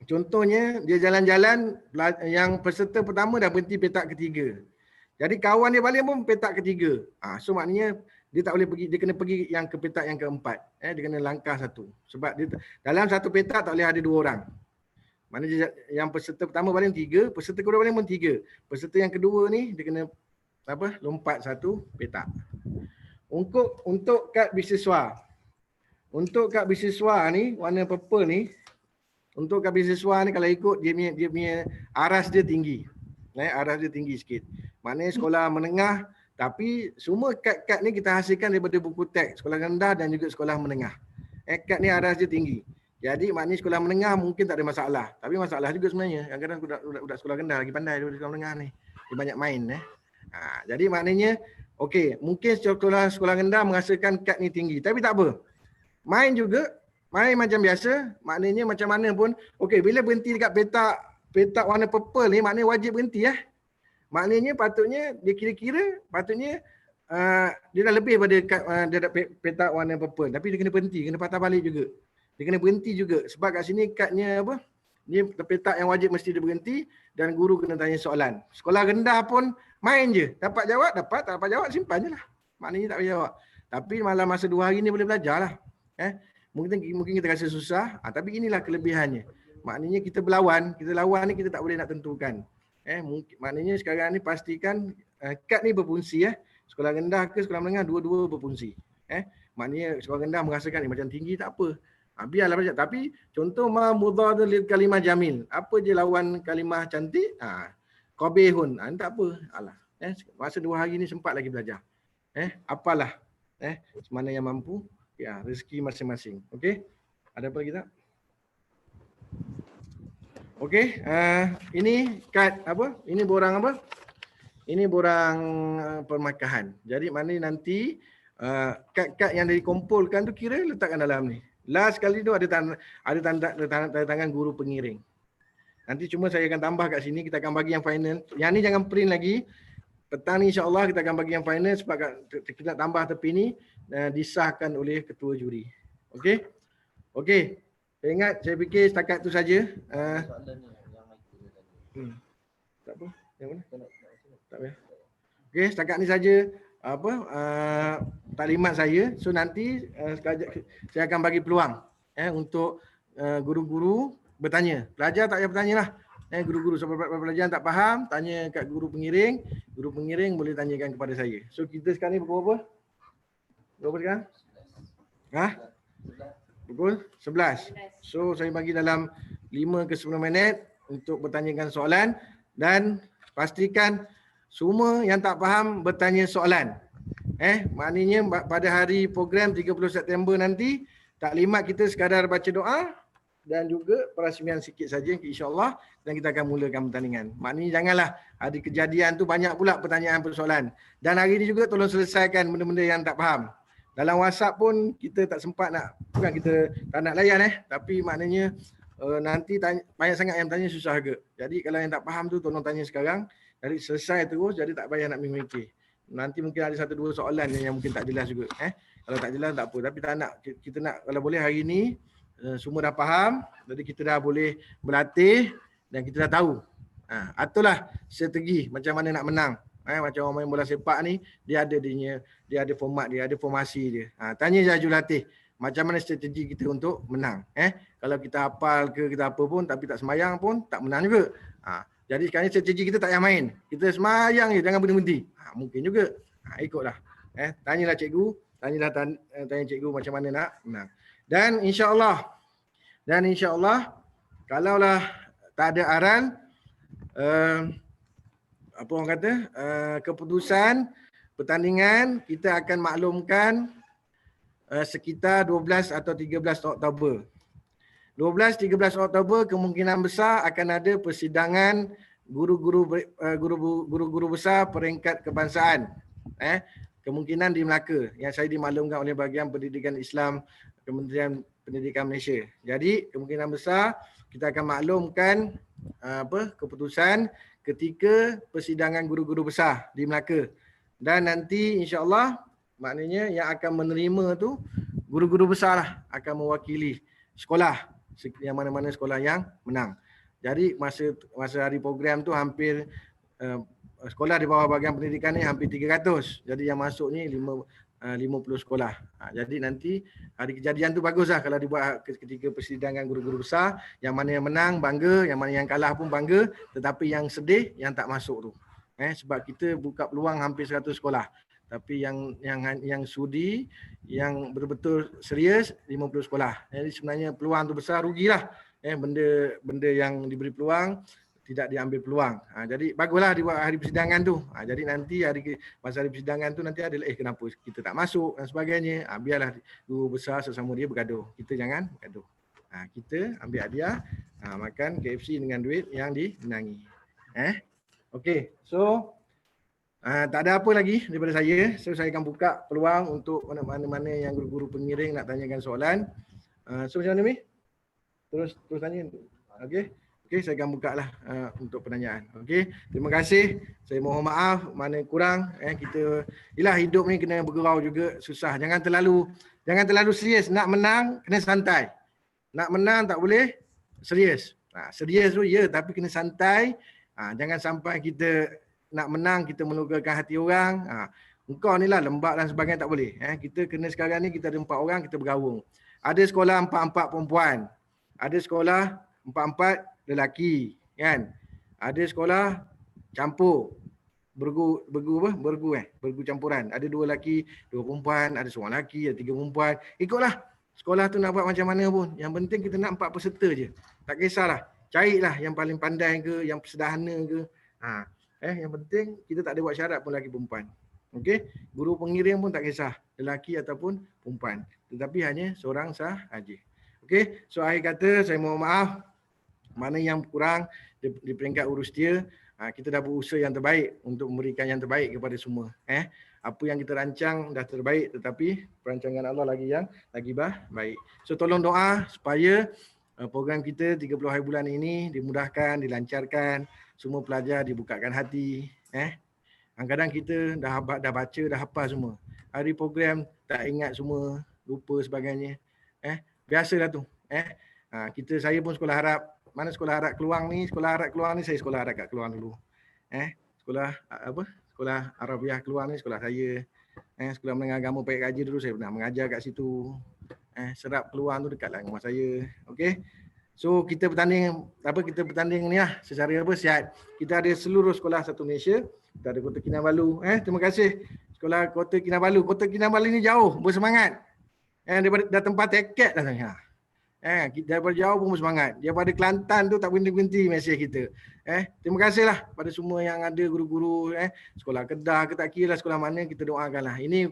contohnya dia jalan-jalan yang peserta pertama dah berhenti petak ketiga. Jadi kawan dia baling pun petak ketiga. So maknanya dia tak boleh pergi, dia kena pergi yang ke petak yang keempat. Dia kena langkah satu. Sebab dia dalam satu petak tak boleh ada 2 orang. Maknanya yang peserta pertama baling 3, peserta kedua baling pun 3. Peserta yang kedua ni dia kena lompat satu petak. Untuk kad beasiswa. Untuk kad beasiswa ni warna purple ni, untuk kad beasiswa ni kalau ikut dia punya aras dia tinggi. Aras dia tinggi sikit. Maknanya sekolah menengah, tapi semua kad-kad ni kita hasilkan daripada buku teks sekolah rendah dan juga sekolah menengah. Kad ni aras dia tinggi. Jadi maknanya sekolah menengah mungkin tak ada masalah. Tapi masalah juga sebenarnya. Kadang-kadang budak sekolah rendah lagi pandai daripada sekolah menengah ni. Dia banyak main. Jadi maknanya, okey, mungkin sekolah rendah menghasilkan kad ni tinggi. Tapi tak apa. Main macam biasa. Maknanya macam mana pun. Okey, bila berhenti dekat petak warna purple ni, maknanya wajib berhenti. Maknanya patutnya dia kira-kira patutnya dia dah lebih pada dia dah petak warna purple, tapi dia kena berhenti, kena patah balik juga. Dia kena berhenti juga sebab kat sini kadnya apa? Ni petak yang wajib mesti dia berhenti dan guru kena tanya soalan. Sekolah rendah pun main je, dapat jawab dapat, tak dapat jawab simpan jelah. Maknanya tak payah jawab. Tapi malam masa 2 hari ni boleh belajarlah. Mungkin kita rasa susah, tapi inilah kelebihannya. Maknanya kita lawan ni kita tak boleh nak tentukan. Maknanya sekarang ni pastikan kad ni berfungsi. Sekolah rendah ke sekolah menengah, dua-dua berfungsi. Maknanya sekolah rendah merasakan macam tinggi tak apa. Biarlah belajar. Tapi contoh ma mudhadh lil kalimah jamil. Apa je lawan kalimah cantik? Qabihun. Tak apa. Masa 2 hari ni sempat lagi belajar. Apalah. Semana yang mampu. Ya, rezeki masing-masing. Okey. Ada apa lagi tak? Okey, ini kad apa? Ini borang apa? Ini borang permarkahan. Jadi mana nanti kad-kad yang dikumpulkan tu kira letakkan dalam ni. Last kali tu ada tanda tangan guru pengiring. Nanti cuma saya akan tambah kat sini, kita akan bagi yang final. Yang ni jangan print lagi. Petang ni insya-Allah kita akan bagi yang final sebab kita tambah tepi ni disahkan oleh ketua juri. Okey? Okey. Saya ingat, saya fikir setakat tu saja. Tak apa. Yang mana? Tak apa. Okey, setakat ni saja taklimat saya. So nanti saya akan bagi peluang untuk guru-guru bertanya. Pelajar tak payah bertanya lah. Guru-guru sebab pelajar tak faham, tanya kat guru pengiring. Guru pengiring boleh tanyakan kepada saya. So kita sekarang ni pukul berapa? Berapa sekarang? Pukul 11. So saya bagi dalam 5 ke 10 minit untuk bertanyakan soalan dan pastikan semua yang tak faham bertanya soalan. Maknanya pada hari program 30 September nanti Taklimat kita sekadar baca doa dan juga perasmian sikit saja insya-Allah, dan kita akan mulakan pertandingan. Maknanya janganlah ada kejadian tu banyak pula pertanyaan persoalan. Dan hari ini juga tolong selesaikan benda-benda yang tak faham. Dalam WhatsApp pun kita tak sempat nak, bukan kita tak nak layan tapi maknanya nanti banyak sangat yang tanya susah ke. Jadi kalau yang tak faham tu tolong tanya sekarang. Jadi selesai terus, jadi tak payah nak mikir. Nanti mungkin ada satu dua soalan yang mungkin tak jelas juga. Kalau tak jelas tak apa. Tapi tak nak, kita nak kalau boleh hari ni semua dah faham, jadi kita dah boleh berlatih dan kita dah tahu. Aturlah strategi macam mana nak menang. Macam orang main bola sepak ni, dia ada format dia, ada formasi dia. Tanya je jurulatih, macam mana strategi kita untuk menang. Kalau kita hafal ke kita apa pun tapi tak semayang pun tak menang juga. Jadi sekarang strategi kita tak payah main. Kita semayang je, jangan berhenti. Mungkin juga. Ikutlah. Tanyalah cikgu, tanya cikgu macam mana nak menang. Dan insya-Allah kalaulah tak ada aral, apa orang kata, keputusan pertandingan kita akan maklumkan sekitar 12 atau 13 Oktober. 12-13 Oktober kemungkinan besar akan ada persidangan guru-guru besar peringkat kebangsaan. Kemungkinan di Melaka yang saya dimaklumkan oleh Bahagian Pendidikan Islam Kementerian Pendidikan Malaysia. Jadi kemungkinan besar kita akan maklumkan keputusan ketika persidangan guru-guru besar di Melaka. Dan nanti insya-Allah maknanya yang akan menerima tu guru-guru besar lah, akan mewakili sekolah yang mana-mana sekolah yang menang. Jadi masa hari program tu hampir sekolah di bawah Bahagian Pendidikan ni hampir 300. Jadi yang masuk ni 50 sekolah. Jadi nanti hari kejadian tu baguslah kalau dibuat ketika persidangan guru-guru besar, yang mana yang menang bangga, yang mana yang kalah pun bangga, tetapi yang sedih yang tak masuk tu. Sebab kita buka peluang hampir 100 sekolah. Tapi yang sudi, yang betul-betul serius 50 sekolah. Jadi sebenarnya peluang tu besar, rugilah. Benda yang diberi peluang tidak diambil peluang. Jadi baguslah dibuat hari persidangan tu. Jadi nanti masa hari persidangan tu nanti ada kenapa kita tak masuk dan sebagainya. Biarlah guru besar sesama dia bergaduh. Kita jangan bergaduh. Kita ambil hadiah, makan KFC dengan duit yang dimenangi. Okey. So tak ada apa lagi daripada saya. So saya akan buka peluang untuk mana-mana yang guru-guru pengiring nak tanyakan soalan. So macam mana Mi? Terus tanya. Okey. Okey, saya akan buka lah untuk pertanyaan. Okey, terima kasih. Saya mohon maaf mana kurang. Kita, yelah hidup ni kena bergurau juga, susah. Jangan terlalu serius. Nak menang, kena santai. Nak menang tak boleh serius. Serius tu ya, tapi kena santai. Jangan sampai kita nak menang, kita melukakan hati orang. Engkau ni lah lembab dan sebagainya, tak boleh. Kita kena sekarang ni, kita ada 4 orang, kita bergabung. Ada sekolah 4-4 perempuan. Ada sekolah 4-4 lelaki, kan? Ada sekolah campur, bergu campuran. Ada 2 lelaki, 2 perempuan, ada seorang lelaki, ada 3 perempuan. Ikutlah sekolah tu nak buat macam mana pun. Yang penting kita nak 4 peserta je. Tak kisahlah. Carilah yang paling pandai ke, yang sederhana ke. Yang penting kita tak ada buat syarat pun lelaki perempuan. Okey? Guru pengiring pun tak kisah, lelaki ataupun perempuan. Tetapi hanya seorang sahaja. Okey? So akhir kata saya mohon maaf. Mana yang kurang di peringkat urus dia, kita dah berusaha yang terbaik untuk memberikan yang terbaik kepada semua. Apa yang kita rancang dah terbaik, tetapi perancangan Allah lagi baik. So tolong doa supaya program kita 30 hari bulan ini dimudahkan, dilancarkan, semua pelajar dibukakan hati. Kadang-kadang kita dah baca, dah hafal semua. Hari program tak ingat semua, lupa sebagainya. Biasalah tu. Saya pun sekolah Arab. Mana sekolah Arab Keluang ni? Sekolah Arab Keluang ni saya sekolah Arab kat Keluang dulu. Sekolah Arabiah Keluang ni sekolah saya. Sekolah Menengah Agama Paik Kaji dulu saya pernah mengajar kat situ. Serap Keluang tu dekat rumah saya. Okey. So kita bertanding ni lah secara sihat. Kita ada seluruh sekolah satu Malaysia. Kita ada Kota Kinabalu. Terima kasih sekolah Kota Kinabalu. Kota Kinabalu ni jauh, bersemangat. Daripada dah tempat tiket dah saya. Daripada Johor pun semangat. Daripada Kelantan tu tak berhenti-berhenti mesej kita. Terima kasihlah pada semua yang ada guru-guru sekolah Kedah ke tak kira lah sekolah mana, kita doakanlah. Ini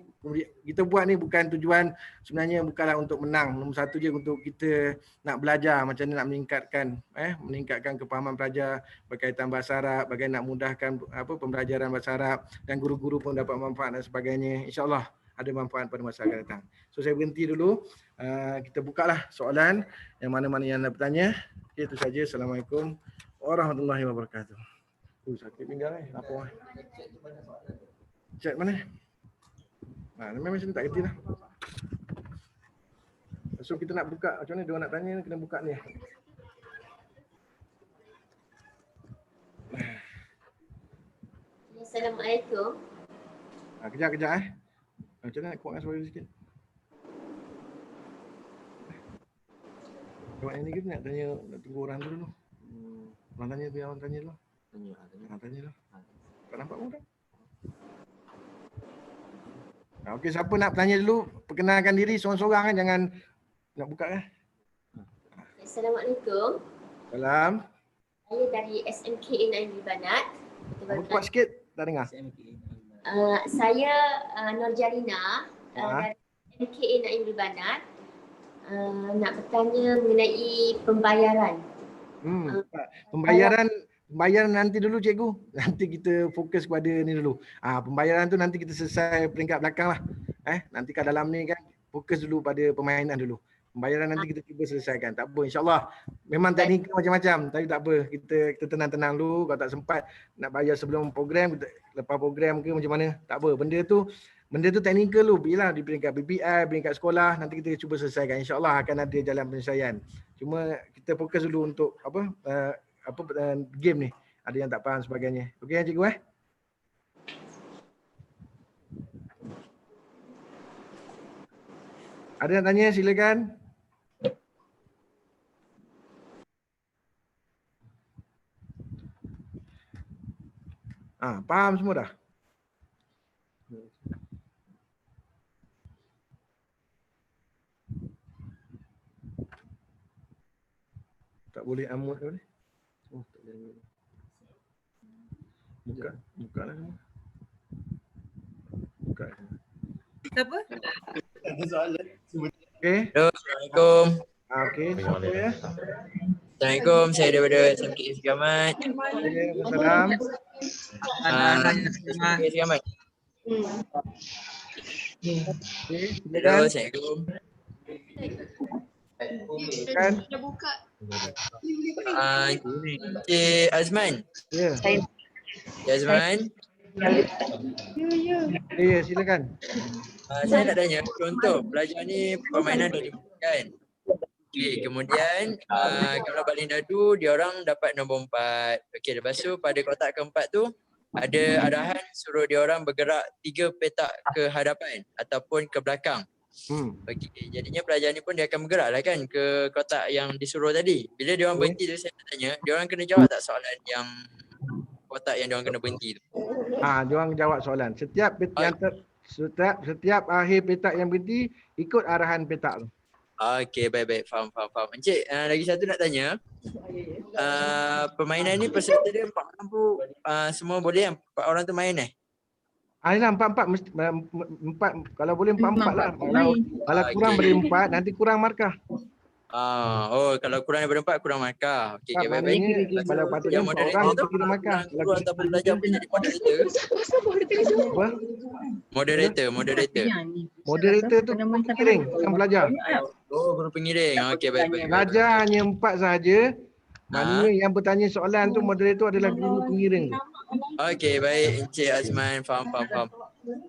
kita buat ni bukan tujuan, sebenarnya bukanlah untuk menang. Nombor satu je untuk kita nak belajar macam mana nak meningkatkan kefahaman pelajar berkaitan bahasa Arab, bagaimana nak mudahkan pembelajaran bahasa Arab dan guru-guru pun dapat manfaat dan sebagainya. InsyaAllah ada manfaat pada masa akan datang. So saya berhenti dulu. Kita bukalah soalan yang mana-mana yang anda bertanya. Okay, itu saja. Assalamualaikum warahmatullahi wabarakatuh. Sakit pinggang lapar. Chat mana? Memang macam ni tak kerti lah. So kita nak buka, macam mana dia nak tanya, kena buka ni. Assalamualaikum. Kejap. Macam mana nak kuatkan suara sikit? Kawan ini kita nak tanya, nak tunggu orang tu dulu. Orang tanya biar orang tanya dulu. Tanya dulu. Tak nampak pun tak? Okey, siapa nak tanya dulu? Perkenalkan diri seorang-seorang kan, jangan nak buka kan. Assalamualaikum. Salam. Saya dari SMK Negeri Banat. Kuat sikit, tak dengar. Saya Nurjalina dari SMK Negeri Banat. Nak bertanya mengenai pembayaran. Pembayaran nanti dulu cikgu. Nanti kita fokus kepada ni dulu. Pembayaran tu nanti kita selesai peringkat belakang lah. Nanti kat dalam ni kan fokus dulu pada permainan dulu. Pembayaran nanti kita cuba selesaikan. Tak apa, insyaAllah. Memang teknikal macam-macam. Tapi tak apa, kita tenang-tenang dulu. Kalau tak sempat nak bayar sebelum program, lepas program ke macam mana. Tak apa, benda tu teknikal tu. Bila di peringkat BPI, peringkat sekolah, nanti kita cuba selesaikan. InsyaAllah akan ada jalan penyelesaian. Cuma kita fokus dulu untuk game ni. Ada yang tak faham sebagainya. Okey cikgu Ada yang tanya, silakan. Faham semua dah? Tak boleh amut ke ni? Tak boleh. Buka lah semua. Buka. Siapa? Ada soalan. Okey. Hello, Assalamualaikum. Okey, siapa ya? Assalamualaikum, saya daripada SMK Segamat. Salam. SMK Segamat. Okey, Hello, Assalamualaikum. kan? Encik Azman. Ya. Azman. Ya, silakan. Saya nak tanya, contoh belajar ni permainan dah dimulakan. Okey, kemudian kalau baling dadu dia orang dapat nombor 4. Okey, lepas tu pada kotak keempat tu ada arahan suruh dia orang bergerak 3 petak ke hadapan ataupun ke belakang. Okey, jadinya pelajar ni pun dia akan bergerak lah kan ke kotak yang disuruh tadi. Bila dia orang berhenti tu saya nak tanya, dia orang kena jawab tak soalan yang kotak yang dia orang kena berhenti tu? Dia orang jawab soalan. Setiap akhir petak yang berhenti ikut arahan petak tu. Okey, baik. Faham. Encik, lagi satu nak tanya. Permainan ni peserta dia 4 orang tu semua boleh 4 orang tu main Empat mesti empat, kalau boleh empat lah. Kalau kurang boleh 4, nanti kurang markah. Kalau kurang daripada 4 kurang markah. Okey, baik. Kalau patutnya 4 orang tu kena markah. Guru ataupun pelajar pun jadi moderator. Apa? Moderator tu pengiring, bukan pelajar. Guru pengiring. Okey, baik. Pelajar hanya 4 sahaja. Maknanya yang bertanya soalan tu moderator adalah guru pengiring tu. Okey, baik Encik Azman, faham.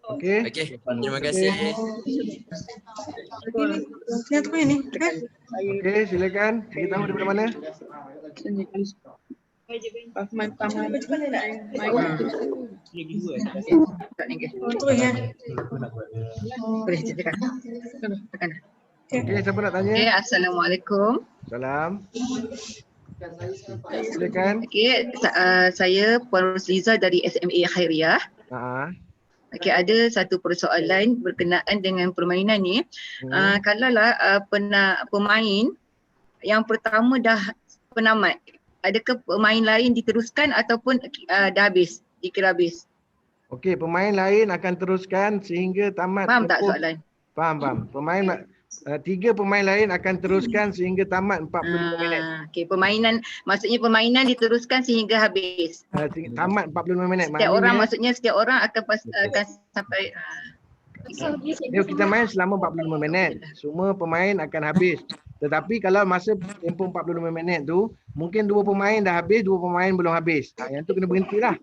Okey. Terima kasih. Okey, silakan. Kita tahu daripada mana? Okey, siapa nak tanya? Assalamualaikum. Salam. Silakan. Okey, saya Puan Rosliza dari SMA Khairiyah. Okey, ada satu persoalan berkenaan dengan permainan ni. Kalaulah pemain yang pertama dah penamat. Adakah pemain lain diteruskan ataupun dah habis, dikira habis? Okey, pemain lain akan teruskan sehingga tamat. Faham tak tempoh. soalan? Faham. Tiga pemain lain akan teruskan sehingga tamat 45 minit. Okey, maksudnya permainan diteruskan sehingga habis. Tamat 45 minit. Setiap orang maksudnya setiap orang akan sampai Dia kita main selama 45 minit. Semua pemain akan habis. Tetapi kalau masa tempoh 45 minit tu, mungkin 2 pemain dah habis, 2 pemain belum habis. Yang tu kena berhentilah.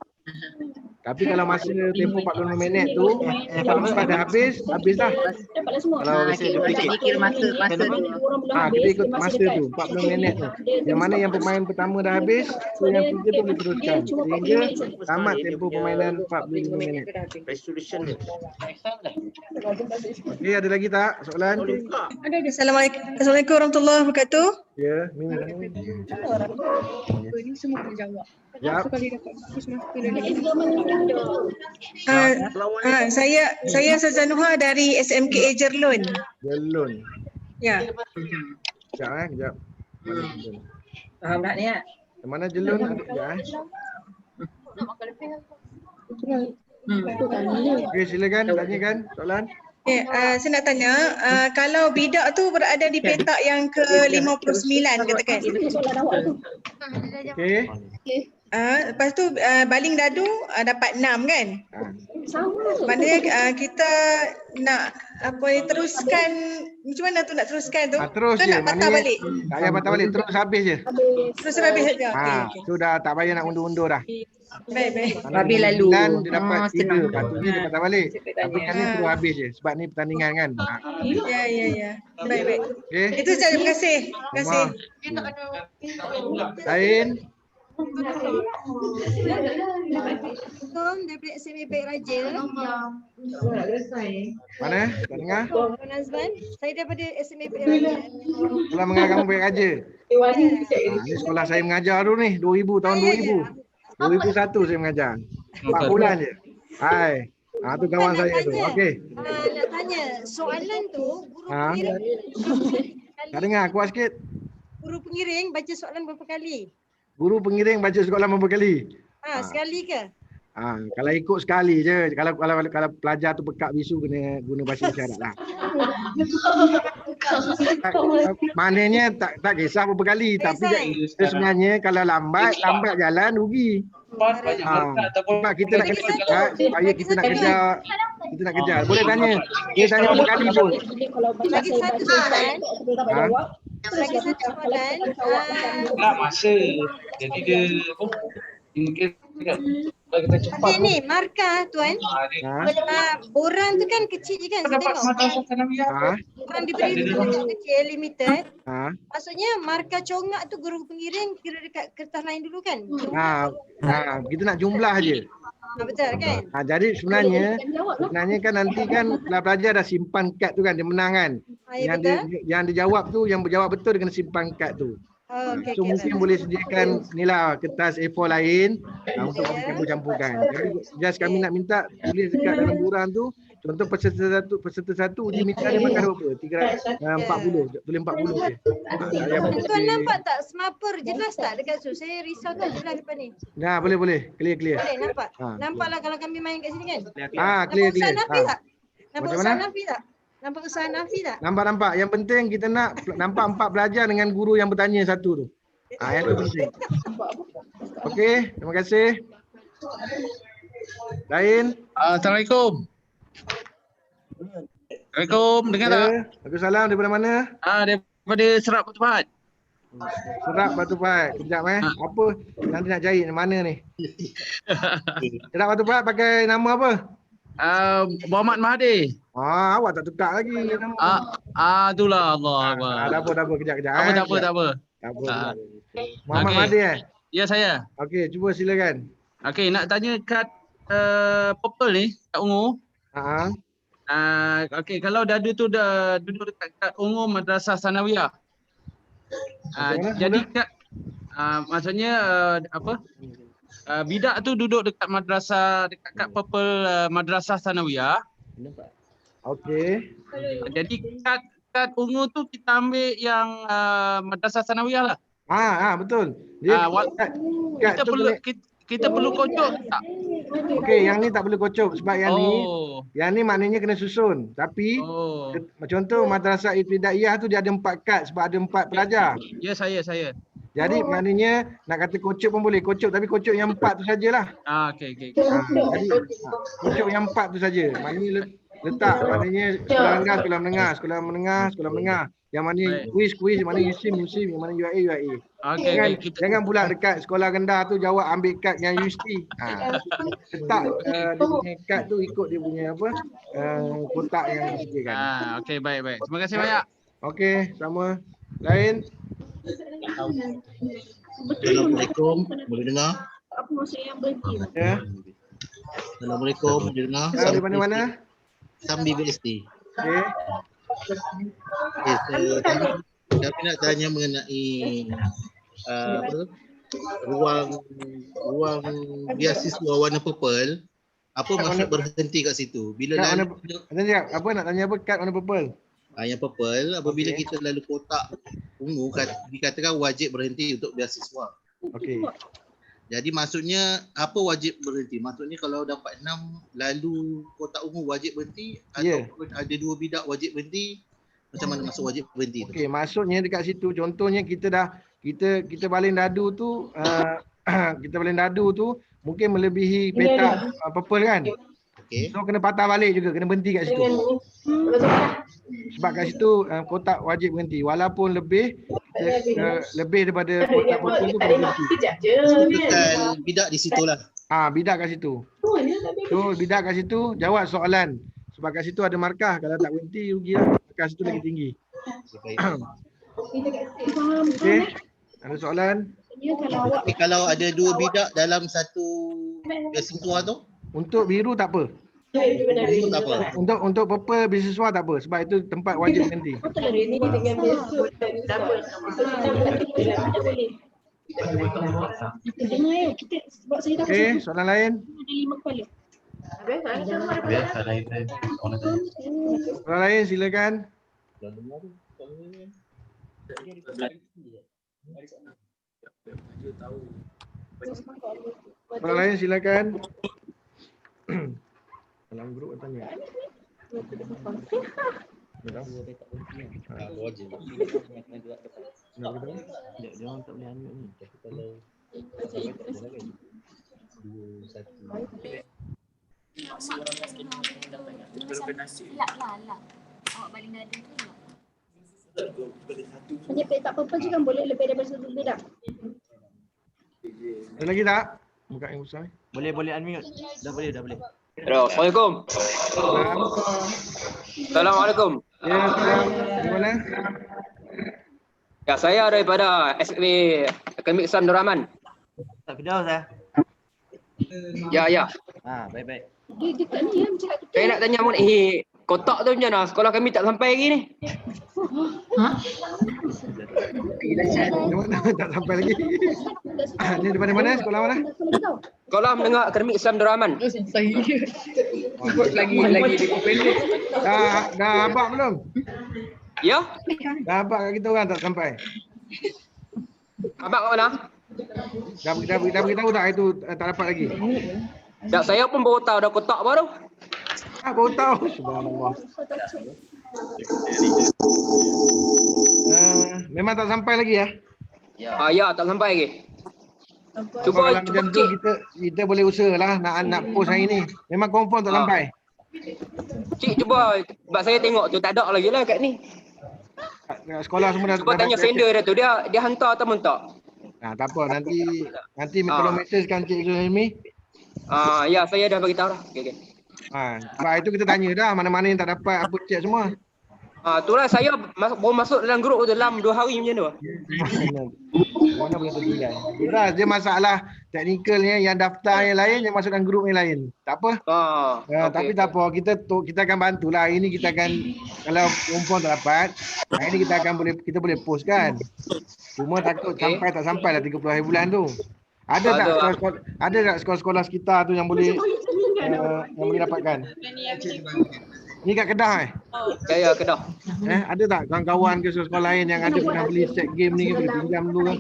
Tapi kalau masa tempoh 45 minit tu, kalau empat dah habis, habislah. Kalau dikira masa tu. kita ikut masa tu, 40 minit tu. Yang mana yang pemain pertama dah habis, so yang tiga tu boleh teruskan. Sehingga tamat tempoh permainan 45 minit. Okey, ada lagi tak soalan? Assalamualaikum warahmatullahi wabarakatuh. Ya, Mina. Ini semua kena jawab. Jawab. Saya Sazanuha dari SMKA Jerlun. Jelun. Ya. Kejap. Mana Jelun? Faham tak ni? Yang mana Jelun? Kejap. Okey, silakan tanyakan soalan. Okay, saya nak tanya, kalau bidak tu berada di petak yang ke-59 katakan. Okey. Lepas tu baling dadu dapat 6 kan? Maknanya kita nak teruskan, macam mana tu nak teruskan tu? Terus Kan je. nak patah balik? Tak payah patah balik, terus habis je. Terus habis saja. Okay. Sudah tak payah nak undur-undur dah. Baik. Habis lalu. 9 dia dapat 3, patutnya dia patah balik. Tapi kan ni terus habis je sebab ni pertandingan kan. Ya. Baik. Okey. Itu saja, terima kasih. Terima kasih. Lain. Assalamualaikum daripada SMA Baik Raja. Mana? Tak dengar? Puan Azman, saya daripada SMA Baik Raja. Sekolah mengajar kamu baik aja. Ni sekolah saya mengajar tu ni 2000 tahun 2000. 2001 saya mengajar. 4 bulan je. Hai. Tu kawan saya tu. Okey. Nak tanya, soalan tu guru pengiring Tak dengar, kuat sikit. guru pengiring baca soalan berapa kali? Guru pengiring baca sekolah berapa kali? Sekali ke? Kalau ikut sekali je. Kalau pelajar tu pekak bisu kena guna bahasa isyarat lah. Maknanya tak kisah berapa kali. Tapi sebenarnya kalau lambat jalan rugi. Sebab kita nak kena cepat supaya kita nak kejar. Boleh tanya. Dia tanya berapa kali pun. Lagi satu soalan. Lagi satu soalan. Tak masa. Jadi dia mungkin kita cepat. Okay, ni markah tuan. Borang tu kan kecil je kan? Saya tengok. Borang diberi kecil, limited. Maksudnya markah congak tu guru pengiring kira dekat kertas lain dulu kan? Kita nak jumlah je. Betul kan? Jadi sebenarnya kan nanti kan pelajar dah simpan kad tu kan, dia menang kan. Yang dia jawab tu, yang berjawab betul dia kena simpan kad tu. So mungkin boleh sediakan ni lah kertas A4 lain untuk kami campur-campurkan. Jadi just kami nak minta tulis dekat dalam borang tu, contoh peserta satu uji minta dia makan berapa? 40. Tulis 40 je. Tuan nampak tak semaper jelas tak dekat tu? Saya risau tak jelas depan ni. Nah, boleh. Clear. Boleh nampak? Nampaklah kalau kami main kat sini kan? Clear. Nampak usaha Nafi tak? Nampak usaha Nafi tak? Nampak. Yang penting kita nak nampak 4 pelajar dengan guru yang bertanya satu tu. Yang tu penting. Okey, terima kasih. Lain? Assalamualaikum. Assalamualaikum, dengar tak? Waalaikumsalam, daripada mana? Daripada Serap Batu Pahat. Serap Batu Pahat. Kejap Apa? Nanti nak jahit mana ni? Serap Batu Pahat pakai nama apa? Muhammad Mahathir. Awak tak tukar lagi nama. Itulah Allah. Tak apa. Kejap. Tak apa. Muhammad Mahathir Ya, saya. Okey, cuba silakan. Okey, nak tanya kad purple ni, kad ungu. Okey, kalau dadu tu dah duduk dekat kad ungu Madrasah Sanawiyah. Jadi kad maksudnya bidak tu duduk dekat kad purple Madrasah Sanawiyah. Okey. Jadi kad kad ungu tu kita ambil yang Madrasah Sanawiyah lah. Betul. Dia Kita perlu kita perlu kocok tak? okey, yang ni tak perlu kocok sebab yang ni maknanya kena susun. Tapi contoh Madrasah Ibtidaiyah tu dia ada 4 kad sebab ada 4 pelajar. Ya, saya. Jadi maknanya nak kata kocok pun boleh. Kocok tapi kocok yang 4 tu sajalah. Okey. Jadi kocok yang 4 tu saja. Maknanya letak maknanya sekolah rendah, sekolah menengah, sekolah menengah, sekolah menengah. Yang mana kuis, yang mana USIM, yang mana UAE. Jangan pula dekat sekolah rendah tu jawab ambil kad yang UST. Letak dia punya kad tu ikut dia punya kotak yang disediakan. Okey, baik. Terima kasih banyak. Okey, sama. Lain? Assalamualaikum, boleh dengar? Ya. Assalamualaikum, boleh dengar? Dari mana-mana? Sambi BST. Okey. Kami nak tanya mengenai ruang beasiswa warna purple. Apa maksud berhenti kat situ? Bila lalu nak tanya apa? Kad warna purple. Yang purple, apabila kita lalu kotak ungu, dikatakan wajib berhenti untuk beasiswa. Okey. Jadi maksudnya apa wajib berhenti? Maksudnya kalau dapat 6 lalu kotak ungu wajib berhenti ataupun ada 2 bidak wajib berhenti? Macam mana masuk wajib berhenti tu? Okey, maksudnya dekat situ contohnya kita baling dadu tu kita baling dadu tu mungkin melebihi petak purple kan? Okey. So kena patah balik juga, kena berhenti kat situ. Sebab kat situ kotak wajib berhenti walaupun lebih daripada kotak purple tu kena berhenti. Tekan bidak di situlah. Bidak kat situ. So bidak kat situ jawab soalan. Sebab kat situ ada markah, kalau tak berhenti rugilah. Markah situ lagi tinggi. Okey. Ada soalan? Tapi kalau ada 2 bidak dalam satu beasiswa tu? Untuk biru tak apa. Biru tak apa. Untuk purple beasiswa tak apa sebab itu tempat wajib berhenti. Okey, soalan lain? Soalan lain silakan. Soalan lain silakan. Dalam grup tanya. Awak baling dadu tu lah. Hanya petak purple je kan boleh lebih daripada 1 bidak. Ada lagi tak? Buka yang besar. Boleh unmute. Dah boleh. Hello, Assalamualaikum. Assalamualaikum. Ya, salam. Di mana? Ya, saya daripada SMA Akademik Islam Nur Rahman. Tak Firdaus eh? Ya. Baik. Dia dekat ni yang cakap kita. Saya nak tanya mengenai kotak tu macam mana? Sekolah kami tak sampai lagi ni. Di mana? Tak sampai lagi. Ni di mana? Sekolah mana? Sekolah Menengah Akademik Islam Nur Rahman. Lagi pendek. Dah habaq belum? Ya? Dah habaq kat kita orang tak sampai. Abang kat mana? Dah beritahu tak itu tak dapat lagi? Tak, saya pun baru tahu dah kotak baru. Baru tahu. Subhanallah. Memang tak sampai lagi ya? Ya, tak sampai lagi. Cuba Cuba macam tu kita boleh usahalah nak post hari ni. Memang confirm tak sampai. Cik cuba, sebab saya tengok tu tak ada lagi lah kat ni. Sekolah semua dah Cuba tanya sender dia tu, dia hantar atau tak? Tak apa, nanti kalau mesejkan Cik Zul Hilmi. Ya, saya dah bagi tahu dah. Okey. Sebab itu kita tanya dah mana-mana yang tak dapat apa cek semua. Itulah saya baru masuk dalam grup tu dalam 2 hari macam tu. Mana boleh tertinggal. Dah dia masalah teknikalnya yang daftar yang lain yang masuk dalam grup yang lain. Tak apa. Okay. Tapi tak apa, kita akan bantulah. Hari ni kita akan kalau perempuan tak dapat, hari ni kita boleh post kan. Cuma takut sampai tak sampai lah 30 hari bulan tu. Ada tak sekolah-sekolah sekitar tu yang boleh dapatkan? Ni kat Kedah Ya, Kedah. Ada tak kawan-kawan ke sekolah lain yang ada pernah beli set game ni ke, boleh pinjam dulu ke?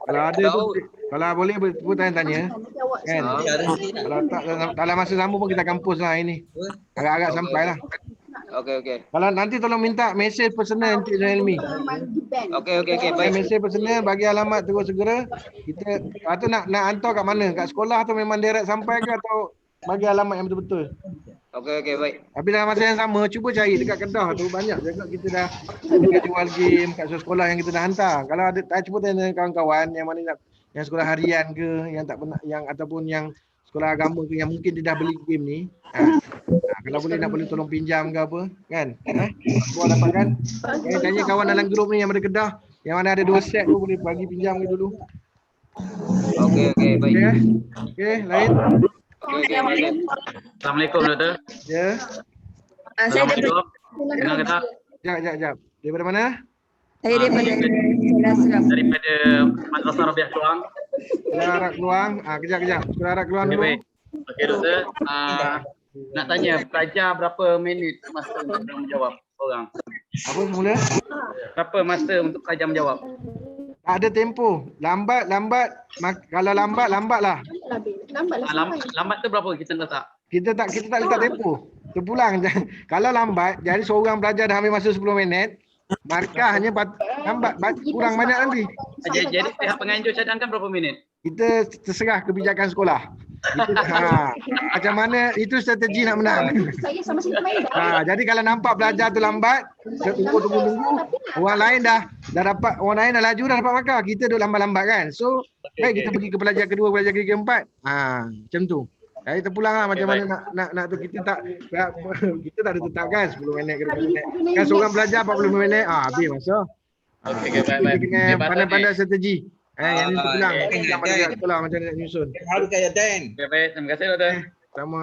Kalau ada tu, kalau boleh pun tanya-tanya. Kan? Kalau tak dalam masa sama pun kita kampus lah ini. Agak-agak sampai lah. Okey. Kalau nanti tolong minta mesej personal Encik Zailmi. Okey, baik. Mesej personal, bagi alamat terus segera. Kita atau nak hantar kat mana? Kat sekolah atau memang direct sampai ke, atau bagi alamat yang betul-betul? Okey, baik. Tapi dalam masa yang sama, cuba cari dekat Kedah tu, banyak juga kita dah jual game kat sekolah yang kita dah hantar. Kalau ada, cuba tanya kawan-kawan yang mana nak, yang sekolah harian ke, yang tak pernah, yang ataupun yang sekolah agama ke, yang mungkin dia dah beli game ni. Kalau boleh tolong pinjam ke apa, kan? Buat dapat kan? Tanya kawan dalam grup ni yang ada Kedah, yang mana ada 2 set tu, boleh bagi pinjam ke dulu. Okey, baik. Okey, lain? Assalamualaikum doktor. Ya. Assalamualaikum. Dengar kata? Jap. Daripada mana? Saya daripada Daripada Madrasah Rabiah Keluang. Sekolah Arak Keluang. Kejap. Sekolah Arak Keluang dulu. Baik. Okey doktor. Nak tanya pelajar berapa minit masa untuk menjawab orang? Apa semula? Berapa masa untuk pelajar menjawab? Tak ada tempoh. Lambat. Kalau lambat lah. Lambat tu berapa kita letak? Kita tak letak tempoh. Terpulang. Kalau lambat, jadi seorang pelajar dah ambil masa 10 minit, markah hanya lambat, kurang banyak nanti. Jadi pihak penganjur cadangkan berapa minit? Kita terserah kebijakan sekolah. Macam mana, itu strategi nak menang. Jadi kalau nampak pelajar tu lambat, tunggu. Orang lain dah dapat, orang lain dah laju, dah dapat markah. Kita duduk lambat-lambat kan. So, baik kita pergi ke pelajar kedua, pelajar ketiga, keempat. Macam tu. Jadi terpulang lah macam mana nak tu, kita tak ada tetapkan 10 minit ke 20 minit. Kan seorang belajar 40 minit, habis masa. Okey, baik. Kita pandai-pandai strategi. Yang ni terpulang. Sekolah macam mana nak nyusun. Okey, baik. Terima kasih doktor. Sama.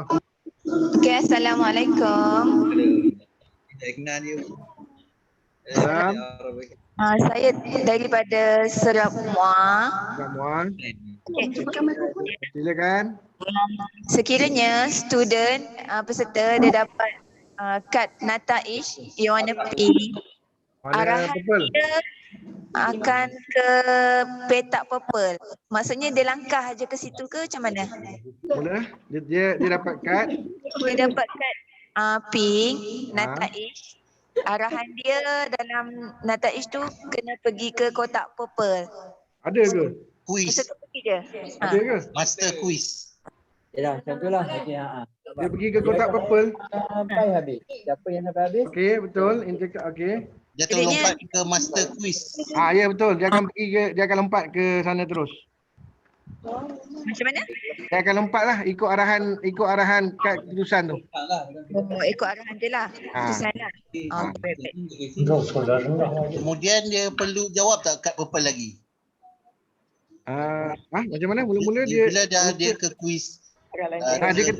Okey, Assalamualaikum. Salam. Saya daripada Seramua. Silakan. Sekiranya student peserta dia dapat kad Nataish yang warna pink, arahan dia akan ke petak purple. Maksudnya dia langkah aja ke situ ke macam mana? Mula dia dapat kad. Dia dapat kad pink Nataish. Arahan dia dalam Nataish tu kena pergi ke kotak purple. Ada ke? Quiz. Ada ke? Master quiz. Yalah, macam tu lah. Dia pergi ke kotak purple. Sampai habis. Siapa yang sampai habis? Okey, betul. Okey. Dia akan lompat ke master quiz. Ya betul. Dia akan lompat ke sana terus. Macam mana? Dia akan lompat lah ikut arahan kad keputusan tu. Ikut arahan dia lah. Keputusan lah. Kemudian dia perlu jawab tak kad purple lagi? Macam mana? Mula-mula dia bila dia ke quiz. Dia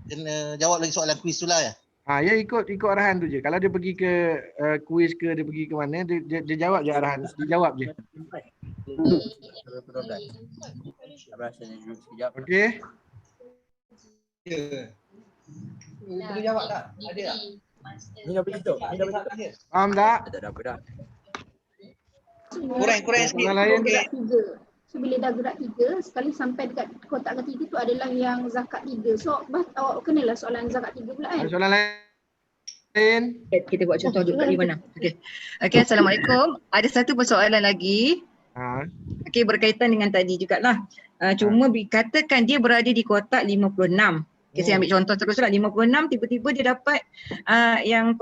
kena jawab lagi soalan quiz tu lah ya. Ya ikut arahan tu je. Kalau dia pergi ke quiz ke, dia pergi ke mana, dia jawab je arahan. Dia jawab je. Okey. Boleh jawab tak? Ada tak? Ni dah berhitung. Faham tak? Tak ada apa dah. Kurang sikit. Lain. So bila dah gerak 3, sekali sampai dekat kotak ketiga tu adalah yang zakat 3. So awak kenalah soalan zakat 3 pula kan? Soalan lain. Kita buat contoh dulu di mana. Okey, Assalamualaikum. Ada satu persoalan lagi. Okey, berkaitan dengan tadi jugalah. Cuma katakan dia berada di kotak 56. Okay, saya ambil contoh teruslah 56, tiba-tiba dia dapat yang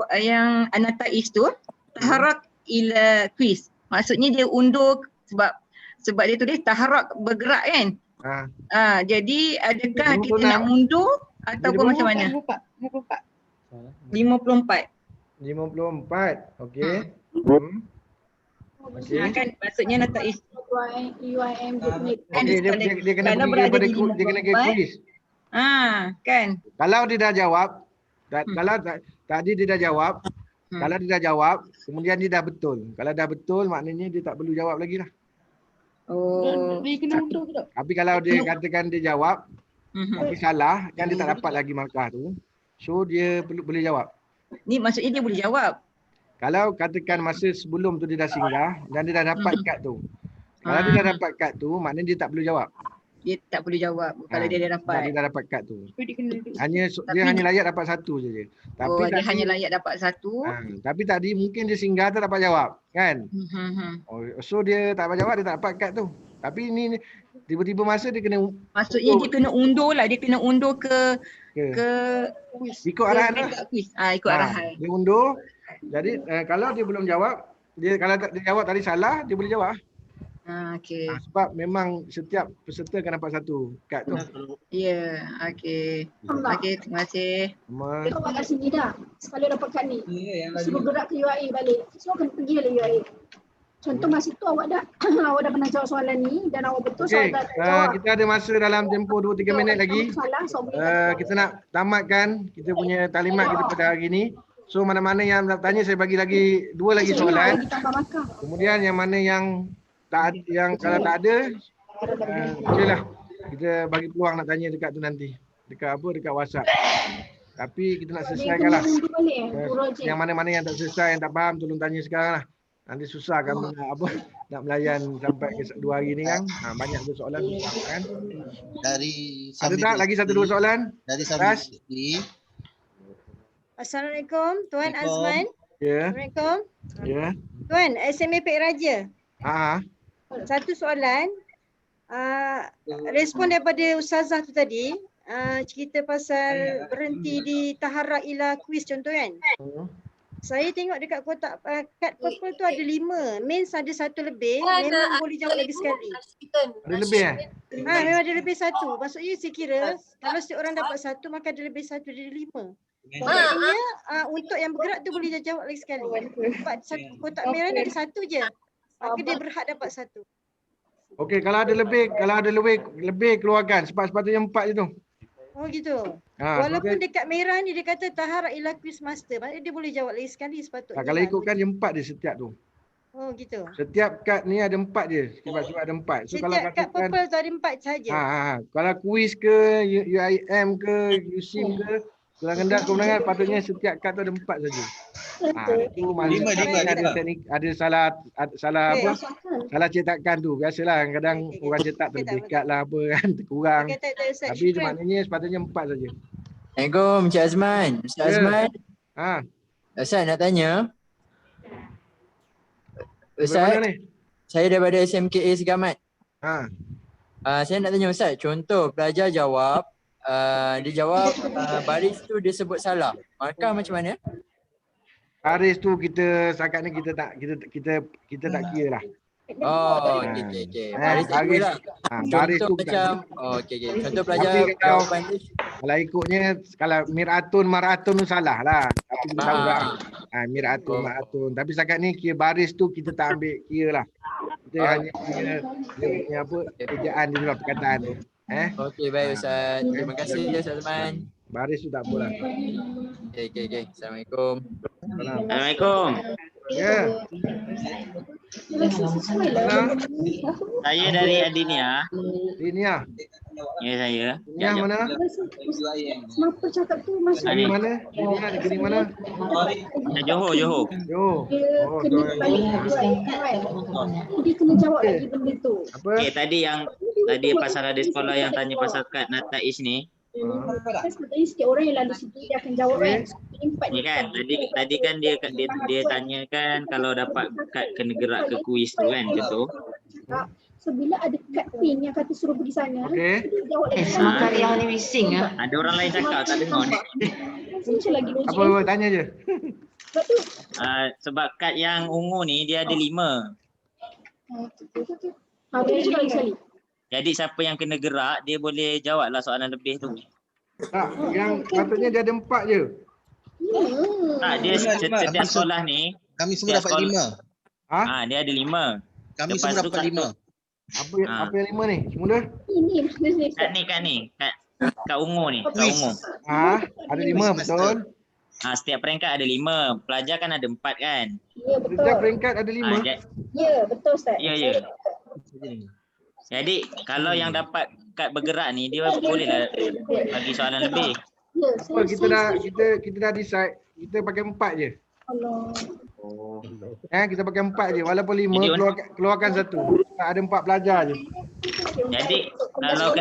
Nataish tu taharak ila quiz. Maksudnya dia undur sebab dia tulis taharak bergerak kan. Jadi adakah kita nak mundur ataupun macam mana? 54. Okey. Kan maksudnya Nataish UIM dia kena pergi dia kena ke quiz. Kan. Kalau dia dah jawab, kalau tadi dia dah jawab, kalau dia dah jawab, kemudian dia dah betul. Kalau dah betul maknanya dia tak perlu jawab lagi lah. Dia kena undur ke tak? Tapi kalau dia katakan dia jawab, tapi salah, kan dia tak dapat lagi markah tu. So dia boleh jawab. Ni maksudnya dia boleh jawab. Kalau katakan masa sebelum tu dia dah singgah dan dia dah dapat kad tu. Kalau dia dah dapat kad tu, maknanya dia tak perlu jawab. Dia tak perlu jawab kalau dia dah dapat. Dia dah dapat kad tu. Dia kena duduk. Dia hanya layak dapat satu je. Tapi dia hanya layak dapat satu. Tapi tadi mungkin dia singgah tak dapat jawab, kan? So dia tak dapat jawab, dia tak dapat kad tu. Tapi ni tiba-tiba masa dia kena, maksudnya dia kena undur lah, dia kena undur ke ikut arahan lah. Ikut arahan. Dia undur. Jadi kalau dia belum jawab, kalau dia jawab tadi salah, dia boleh jawab. Okey. Sebab memang setiap peserta akan dapat satu kad tu. Ya, okey. Okey, terima kasih. Dia awak kat sini dah. Sekali dapat kad ni. Suruh gerak ke UAE balik. So kena pergi lah UAE. Contoh masa tu awak dah awak dah pernah jawab soalan ni dan awak betul soalan dah jawab. Kita ada masa dalam tempoh 2-3 minit lagi. Kita nak tamatkan kita punya taklimat kita pada hari ni. So mana-mana yang nak tanya saya bagi lagi 2 lagi soalan. Kemudian yang mana yang tak ada, yang kalau tak ada bolehlah kita bagi peluang nak tanya dekat tu nanti. Dekat WhatsApp. Tapi kita nak selesaikanlah. Yang mana-mana yang tak selesai, yang tak faham tolong tanya sekarang lah. Nanti susah kan nak melayan sampai ke 2 hari ni kan. Banyak tu soalan kan. Dari ada tak lagi 1-2 soalan? Dari Sambil. Assalamualaikum Tuan Azman. Ya. Assalamualaikum. Ya. Tuan, SMA Pek Raja. Satu soalan. Respon daripada Ustazah tu tadi, cerita pasal berhenti di taharrak ila kuis contoh kan. Saya tengok dekat kotak kad purple tu ada 5. Mains ada 1 lebih. Memang boleh jawab lagi sekali. Ada lebih memang ada lebih 1. Maksudnya saya kira kalau setiap orang dapat 1 maka ada lebih 1 jadi 5. Maksudnya untuk yang bergerak tu boleh jawab lagi sekali. Sebab kotak merah ni ada 1 je. Maka dia berhak dapat 1. Okey, kalau ada lebih keluarkan sebab sepatutnya 4 je tu. Oh gitu. Walaupun dekat merah ni dia kata taharrak ila quiz master. Maksudnya dia boleh jawab lagi sekali sepatutnya. Kalau ikutkan dia 4 dia setiap tu. Oh gitu. Setiap kad ni ada 4 je. Sebab ada 4. So setiap kad purple tu ada 4 saja. Kalau kuis ke, UIM ke, USIM ke, Tulang kendak kemenangan patutnya setiap kad tu ada 4 saja. Itu maksudnya ada teknik, ada salah apa? Salah cetakan tu. Biasalah kadang orang cetak terlebih kad lah apa kan, terkurang. Tapi maknanya sepatutnya 4 saja. Assalamualaikum Encik Azman. Ustaz Azman. Ustaz nak tanya. Ustaz, saya daripada SMKA Segamat. Saya nak tanya Ustaz, contoh pelajar jawab, dia jawab baris tu dia sebut salah. Maka macam mana? Baris tu kita setakat ni kita tak kira lah. Oh, okey. Baris tu lah. Baris tu macam okey. Contoh pelajar jawapan dia kalau ikutnya kalau maratun tu salah lah. Tapi kita tahu lah. Miratun. Tapi setakat ni kira baris tu kita tak ambil kira lah. Kita hanya kira apa ejaan dia lah perkataan tu. Okey, baik Ustaz. Terima kasih Ustaz Azman. Baris tu tak apalah. Okey. Assalamualaikum. Assalamualaikum. Ya. Saya dari Adinia. Adinia. Ya saya. Yang mana? Kenapa cakap tu masuk di mana? Adinia negeri mana? Johor. Johor. Dia kena balik dia kena jawab lagi benda tu. Okey, tadi pasal ada sekolah yang tanya pasal kad Natais ni. Sebenarnya setiap orang yang lalu situ dia akan jawab kan. Ni kan tadi kan dia tanyakan kalau dapat kad kena gerak ke kuis tu kan betul. So bila ada kad pin yang kata suruh pergi sana, dia jawab lagi. Semua karya ni bising ah. Ada orang lain cakap tak dengar ni. Macam lagi logik. Apa tanya je. Sebab tu sebab kad yang ungu ni dia ada 5. Boleh cakap lagi sekali. Jadi siapa yang kena gerak dia boleh jawablah soalan lebih tu. Tak, yang patutnya dia ada 4 je. Tak, dia setiap sekolah ni kami semua dapat 5. Dia ada 5. Kami semua dapat 5. Apa yang 5 ni? Semula? Ini kad ni. Kad ungu ni. Kad ungu. Ada 5 betul. Setiap peringkat ada 5. Pelajar kan ada 4 kan? Ya betul. Setiap peringkat ada 5. Ya betul Ustaz. Ya. Jadi kalau yang dapat kad bergerak ni dia bolehlah bagi soalan lebih. Apa kita dah decide kita pakai 4 je. Allah. Kita pakai 4 je walaupun 5 Jadi, keluarkan 1. Ada 4 pelajar je. Jadi kalau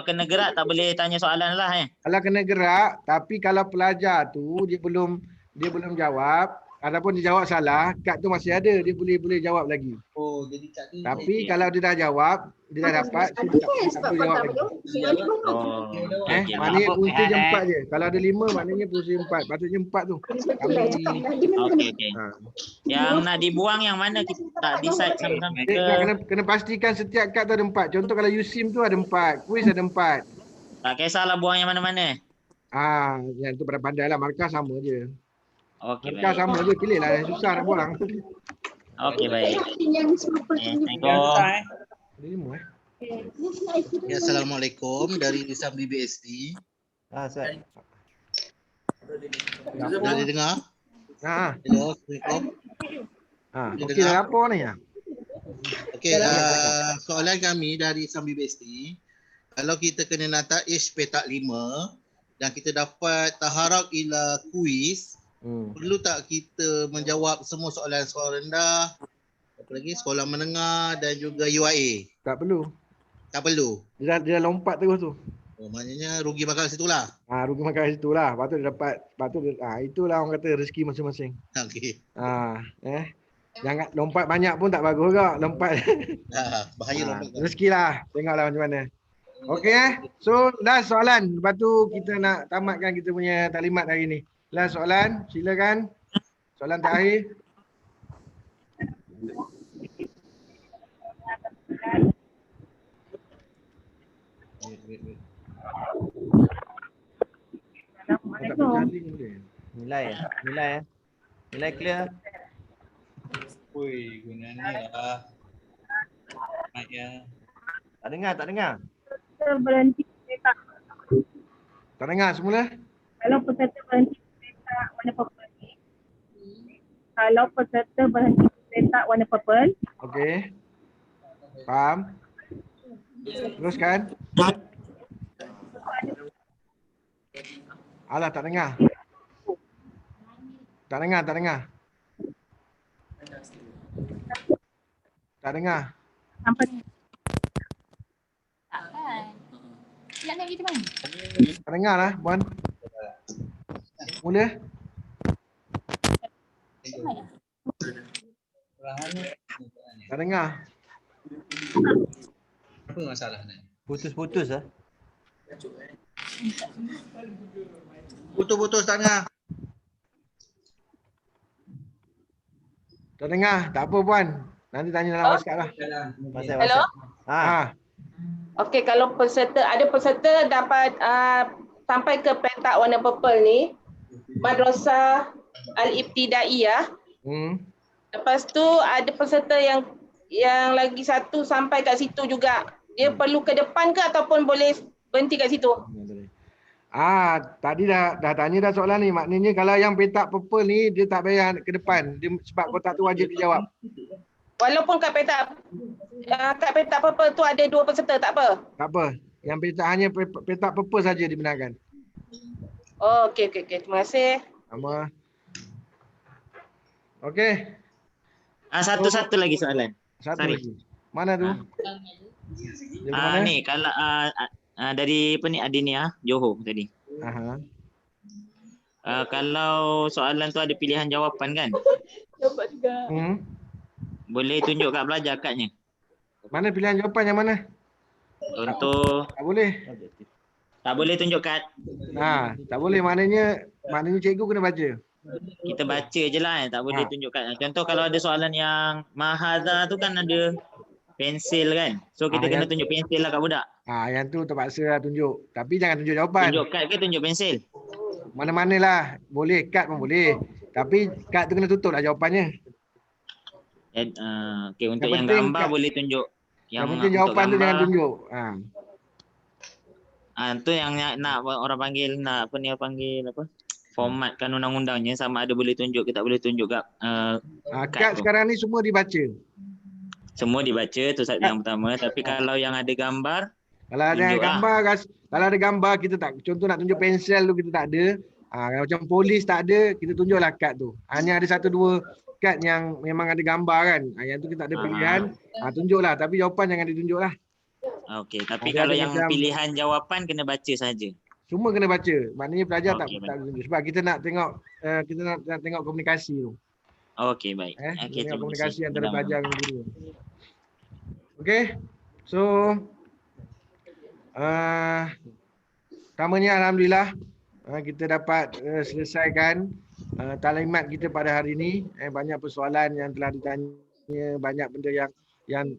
kena gerak tak boleh tanya soalan lah Kalau kena gerak, tapi kalau pelajar tu dia belum jawab, ataupun dia jawab salah, kad tu masih ada, dia boleh jawab lagi. Oh, jadi kad ni. Tapi kalau dia dah jawab, dia dah dapat, dia tak perlu jawab lagi. Maknanya fungsi je 4 je. Kalau ada 5 maknanya fungsi 4. Patutnya 4 tu. Okey. Yang nak dibuang yang mana kita tak decide sama-sama ke? Kena pastikan setiap kad tu ada 4. Contoh kalau USIM tu ada 4, kuis ada 4. Tak kisahlah buang yang mana-mana. Yang tu pandai lah, markah sama je. Okey, markah baik. sama je, pilih lah yang susah nak buang. Okey, baik. Ada 5 Ya, Assalamualaikum dari Sambi BSD. Ustaz. Boleh dengar? Hello, Assalamualaikum. Okey, dah lapor ni ya. Okey, soalan kami dari Sambi BSD. Kalau kita kena nata ish petak 5 dan kita dapat taharuk ila kuis, perlu tak kita menjawab semua soalan sekolah rendah, apa lagi sekolah menengah dan juga UIA? Tak perlu. Tak perlu. Dia lompat terus tu. Oh, maknanya rugi bakal situlah. Rugi makan situlah. Patut dia dapat, itulah orang kata rezeki masing-masing. Okey. Jangan lompat banyak pun tak bagus juga. Lompat. Bahaya lompat. Rezeki lah. Tengoklah macam mana. Okey So last soalan. Lepas tu kita nak tamatkan kita punya taklimat hari ni. Last soalan. Silakan. Soalan terakhir. Nilai clear. Oi, guna ni lah. Mic ya. Tak dengar. Berhenti petak. Tak dengar semula? Kalau peserta berhenti petak warna purple ni. Kalau peserta berhenti petak warna purple. Okey. Faham? Teruskan. Alah, tak dengar. Tak dengar. Tak dengar. Sampai ni. Tak dengar lah, Puan. Mula. Tak dengar. Apa masalah ni? Putus-putus lah. Putus-putus tak dengar. Tak dengar. Tak apa, Puan. Nanti tanya dalam WhatsApp lah. Hello? Okey, kalau ada peserta dapat sampai ke petak warna purple ni, Madrasah Al-Ibtidaiyah. Lepas tu ada peserta yang lagi satu sampai kat situ juga. Dia perlu ke depan ke ataupun boleh berhenti kat situ? Tadi dah tanya dah soalan ni. Maknanya kalau yang petak purple ni dia tak payah ke depan. Dia, sebab kotak tu wajib dijawab. Walaupun kat petak purple tu ada 2 peserta tak apa? Tak apa. Yang petak hanya petak purple saja dibenarkan. Oh, okey. Terima kasih. Sama. Okey. Satu lagi soalan. Satu lagi. Mana tu? Ni kalau dari apa ni Adinia Johor tadi. Kalau soalan tu ada pilihan jawapan kan? Dapat juga. Boleh tunjuk kat pelajar kadnya. Mana pilihan jawapan yang mana? Contoh. Tak boleh. Tak boleh tunjuk kad. Tak boleh, maknanya cikgu kena baca. Kita baca je lah, tak boleh tunjuk kad. Contoh kalau ada soalan yang mahadha tu kan ada pensil kan. So kita kena tunjuk pensil lah kat budak. Yang tu terpaksa lah tunjuk. Tapi jangan tunjuk jawapan. Tunjuk kad ke tunjuk pensil? Mana-mana lah. Boleh, kad pun boleh. Tapi kad tu kena tutup lah jawapannya. Okay, untuk yang gambar boleh tunjuk. Yang penting jawapan tu jangan tunjuk. Tu yang nak orang panggil, nak apa ni orang panggil apa? Formatkan undang-undangnya sama ada boleh tunjuk ke tak boleh tunjuk kat kad sekarang ni semua dibaca. Semua dibaca tu yang pertama, tapi kalau yang ada gambar Kalau ada Tunjuk gambar, kalau ada gambar kita tak, contoh nak tunjuk pensel tu kita tak ada. Macam polis tak ada, kita tunjuklah kad tu. Hanya ada 1-2 kad yang memang ada gambar kan. Yang tu kita tak ada pilihan. Tunjuklah, tapi jawapan jangan ditunjuklah. Okey, tapi Dia kalau ada yang macam- pilihan jawapan kena baca saja. Semua kena baca. Maknanya pelajar Okey, tak tunjuk. Sebab kita nak tengok kita nak tengok komunikasi tu. Okey, baik. Kita Okey, tengok terima kasih. komunikasi antara Mudah-mudahan. pelajar dengan guru. Okey. So pertamanya alhamdulillah kita dapat selesaikan taklimat kita pada hari ini. Banyak persoalan yang telah ditanya, banyak benda yang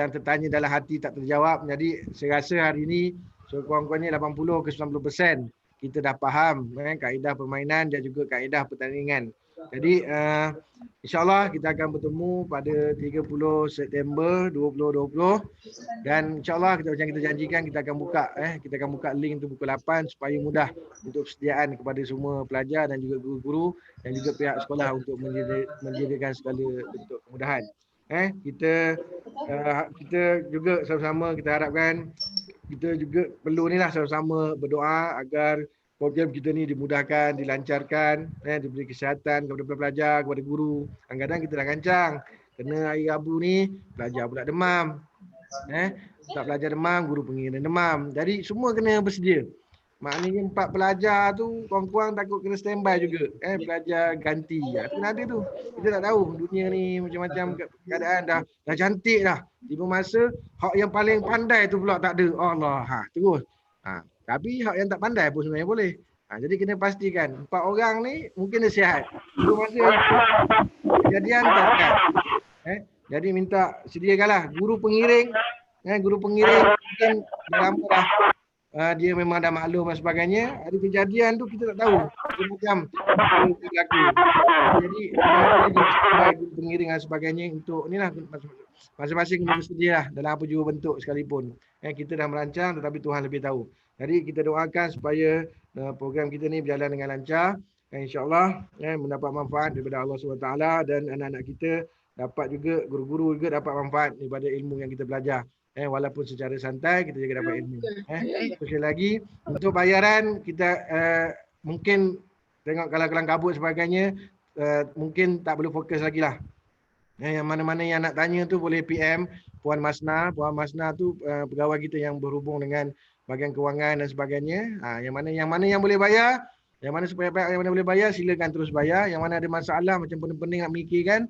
tertanya dalam hati tak terjawab. Jadi saya rasa hari ini sekurang-kurangnya 80 ke 90% kita dah faham kaedah permainan dan juga kaedah pertandingan. Jadi insyaAllah kita akan bertemu pada 30 September 2020 dan insyaAllah macam kita janjikan kita akan buka link untuk pukul 8 supaya mudah untuk persediaan kepada semua pelajar dan juga guru-guru dan juga pihak sekolah untuk menyediakan segala bentuk kemudahan. Kita juga sama-sama kita harapkan kita juga perlu ni lah sama-sama berdoa agar program kita ni dimudahkan, dilancarkan, diberi kesihatan kepada pelajar, kepada guru. Kadang-kadang kita dah rancang, kena hari Rabu ni pelajar pula demam. Tak pelajar demam, guru pengiring demam. Jadi semua kena bersedia. Maknanya 4 pelajar tu kurang-kurang takut kena standby juga. Pelajar ganti. Kena ada tu. Kita tak tahu dunia ni macam-macam keadaan dah cantik dah. Tiba masa hak yang paling pandai tu pula tak ada. Allah. Terus. Tapi hak yang tak pandai pun sebenarnya boleh. Jadi kena pastikan 4 orang ni mungkin dia sihat. Tiba masa kejadian tak sihat. Jadi minta sediakanlah guru pengiring. Guru pengiring mungkin dah lama dah. Dia memang dah maklum dan sebagainya. Ada kejadian tu kita tak tahu. Dia macam berlaku. Jadi guru pengiring dan sebagainya untuk ni lah masing-masing kena bersedia lah dalam apa jua bentuk sekalipun. Kita dah merancang tetapi Tuhan lebih tahu. Jadi kita doakan supaya program kita ni berjalan dengan lancar. InsyaAllah mendapat manfaat daripada Allah SWT dan anak-anak kita dapat juga, guru-guru juga dapat manfaat daripada ilmu yang kita belajar. Walaupun secara santai kita juga dapat ilmu. Sekali lagi untuk bayaran kita mungkin tengok kalau kelang kabut sebagainya mungkin tak perlu fokus lagi lah. Yang mana-mana yang nak tanya tu boleh PM Puan Masna. Puan Masna tu pegawai kita yang berhubung dengan bahagian kewangan dan sebagainya. Yang mana yang boleh bayar, yang mana supaya yang mana boleh bayar silakan terus bayar. Yang mana ada masalah macam pening-pening nak mikirkan,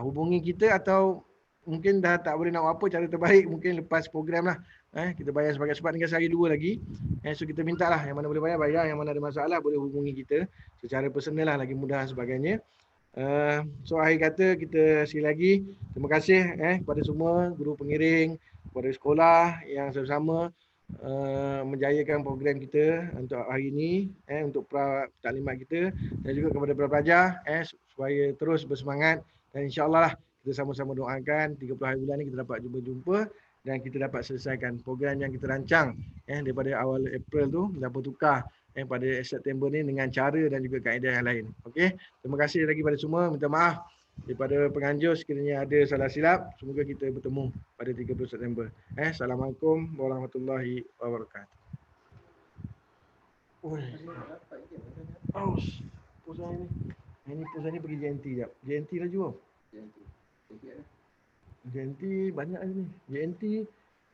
hubungi kita atau mungkin dah tak boleh nak buat apa, cara terbaik mungkin lepas program lah. Kita bayar sebagai sebab tinggal sehari 2 lagi. So kita minta lah yang mana boleh bayar, yang mana ada masalah boleh hubungi kita secara personal lah, lagi mudah dan sebagainya. So akhir kata kita sekali lagi terima kasih kepada semua guru pengiring, kepada sekolah yang sama-sama menjayakan program kita untuk hari ini, untuk taklimat kita dan juga kepada para pelajar supaya terus bersemangat dan insyaAllah lah kita sama-sama doakan 30 hari bulan ni kita dapat jumpa-jumpa dan kita dapat selesaikan program yang kita rancang daripada awal April tu dapat tukar pada September ni dengan cara dan juga kaedah yang lain. Okey, terima kasih lagi pada semua. Minta maaf daripada penganjur sekiranya ada salah silap. Semoga kita bertemu pada 30 September. Assalamualaikum warahmatullahi wabarakatuh. Pusat ni pergi JNT jap. JNT laju. JNT banyak ni. JNT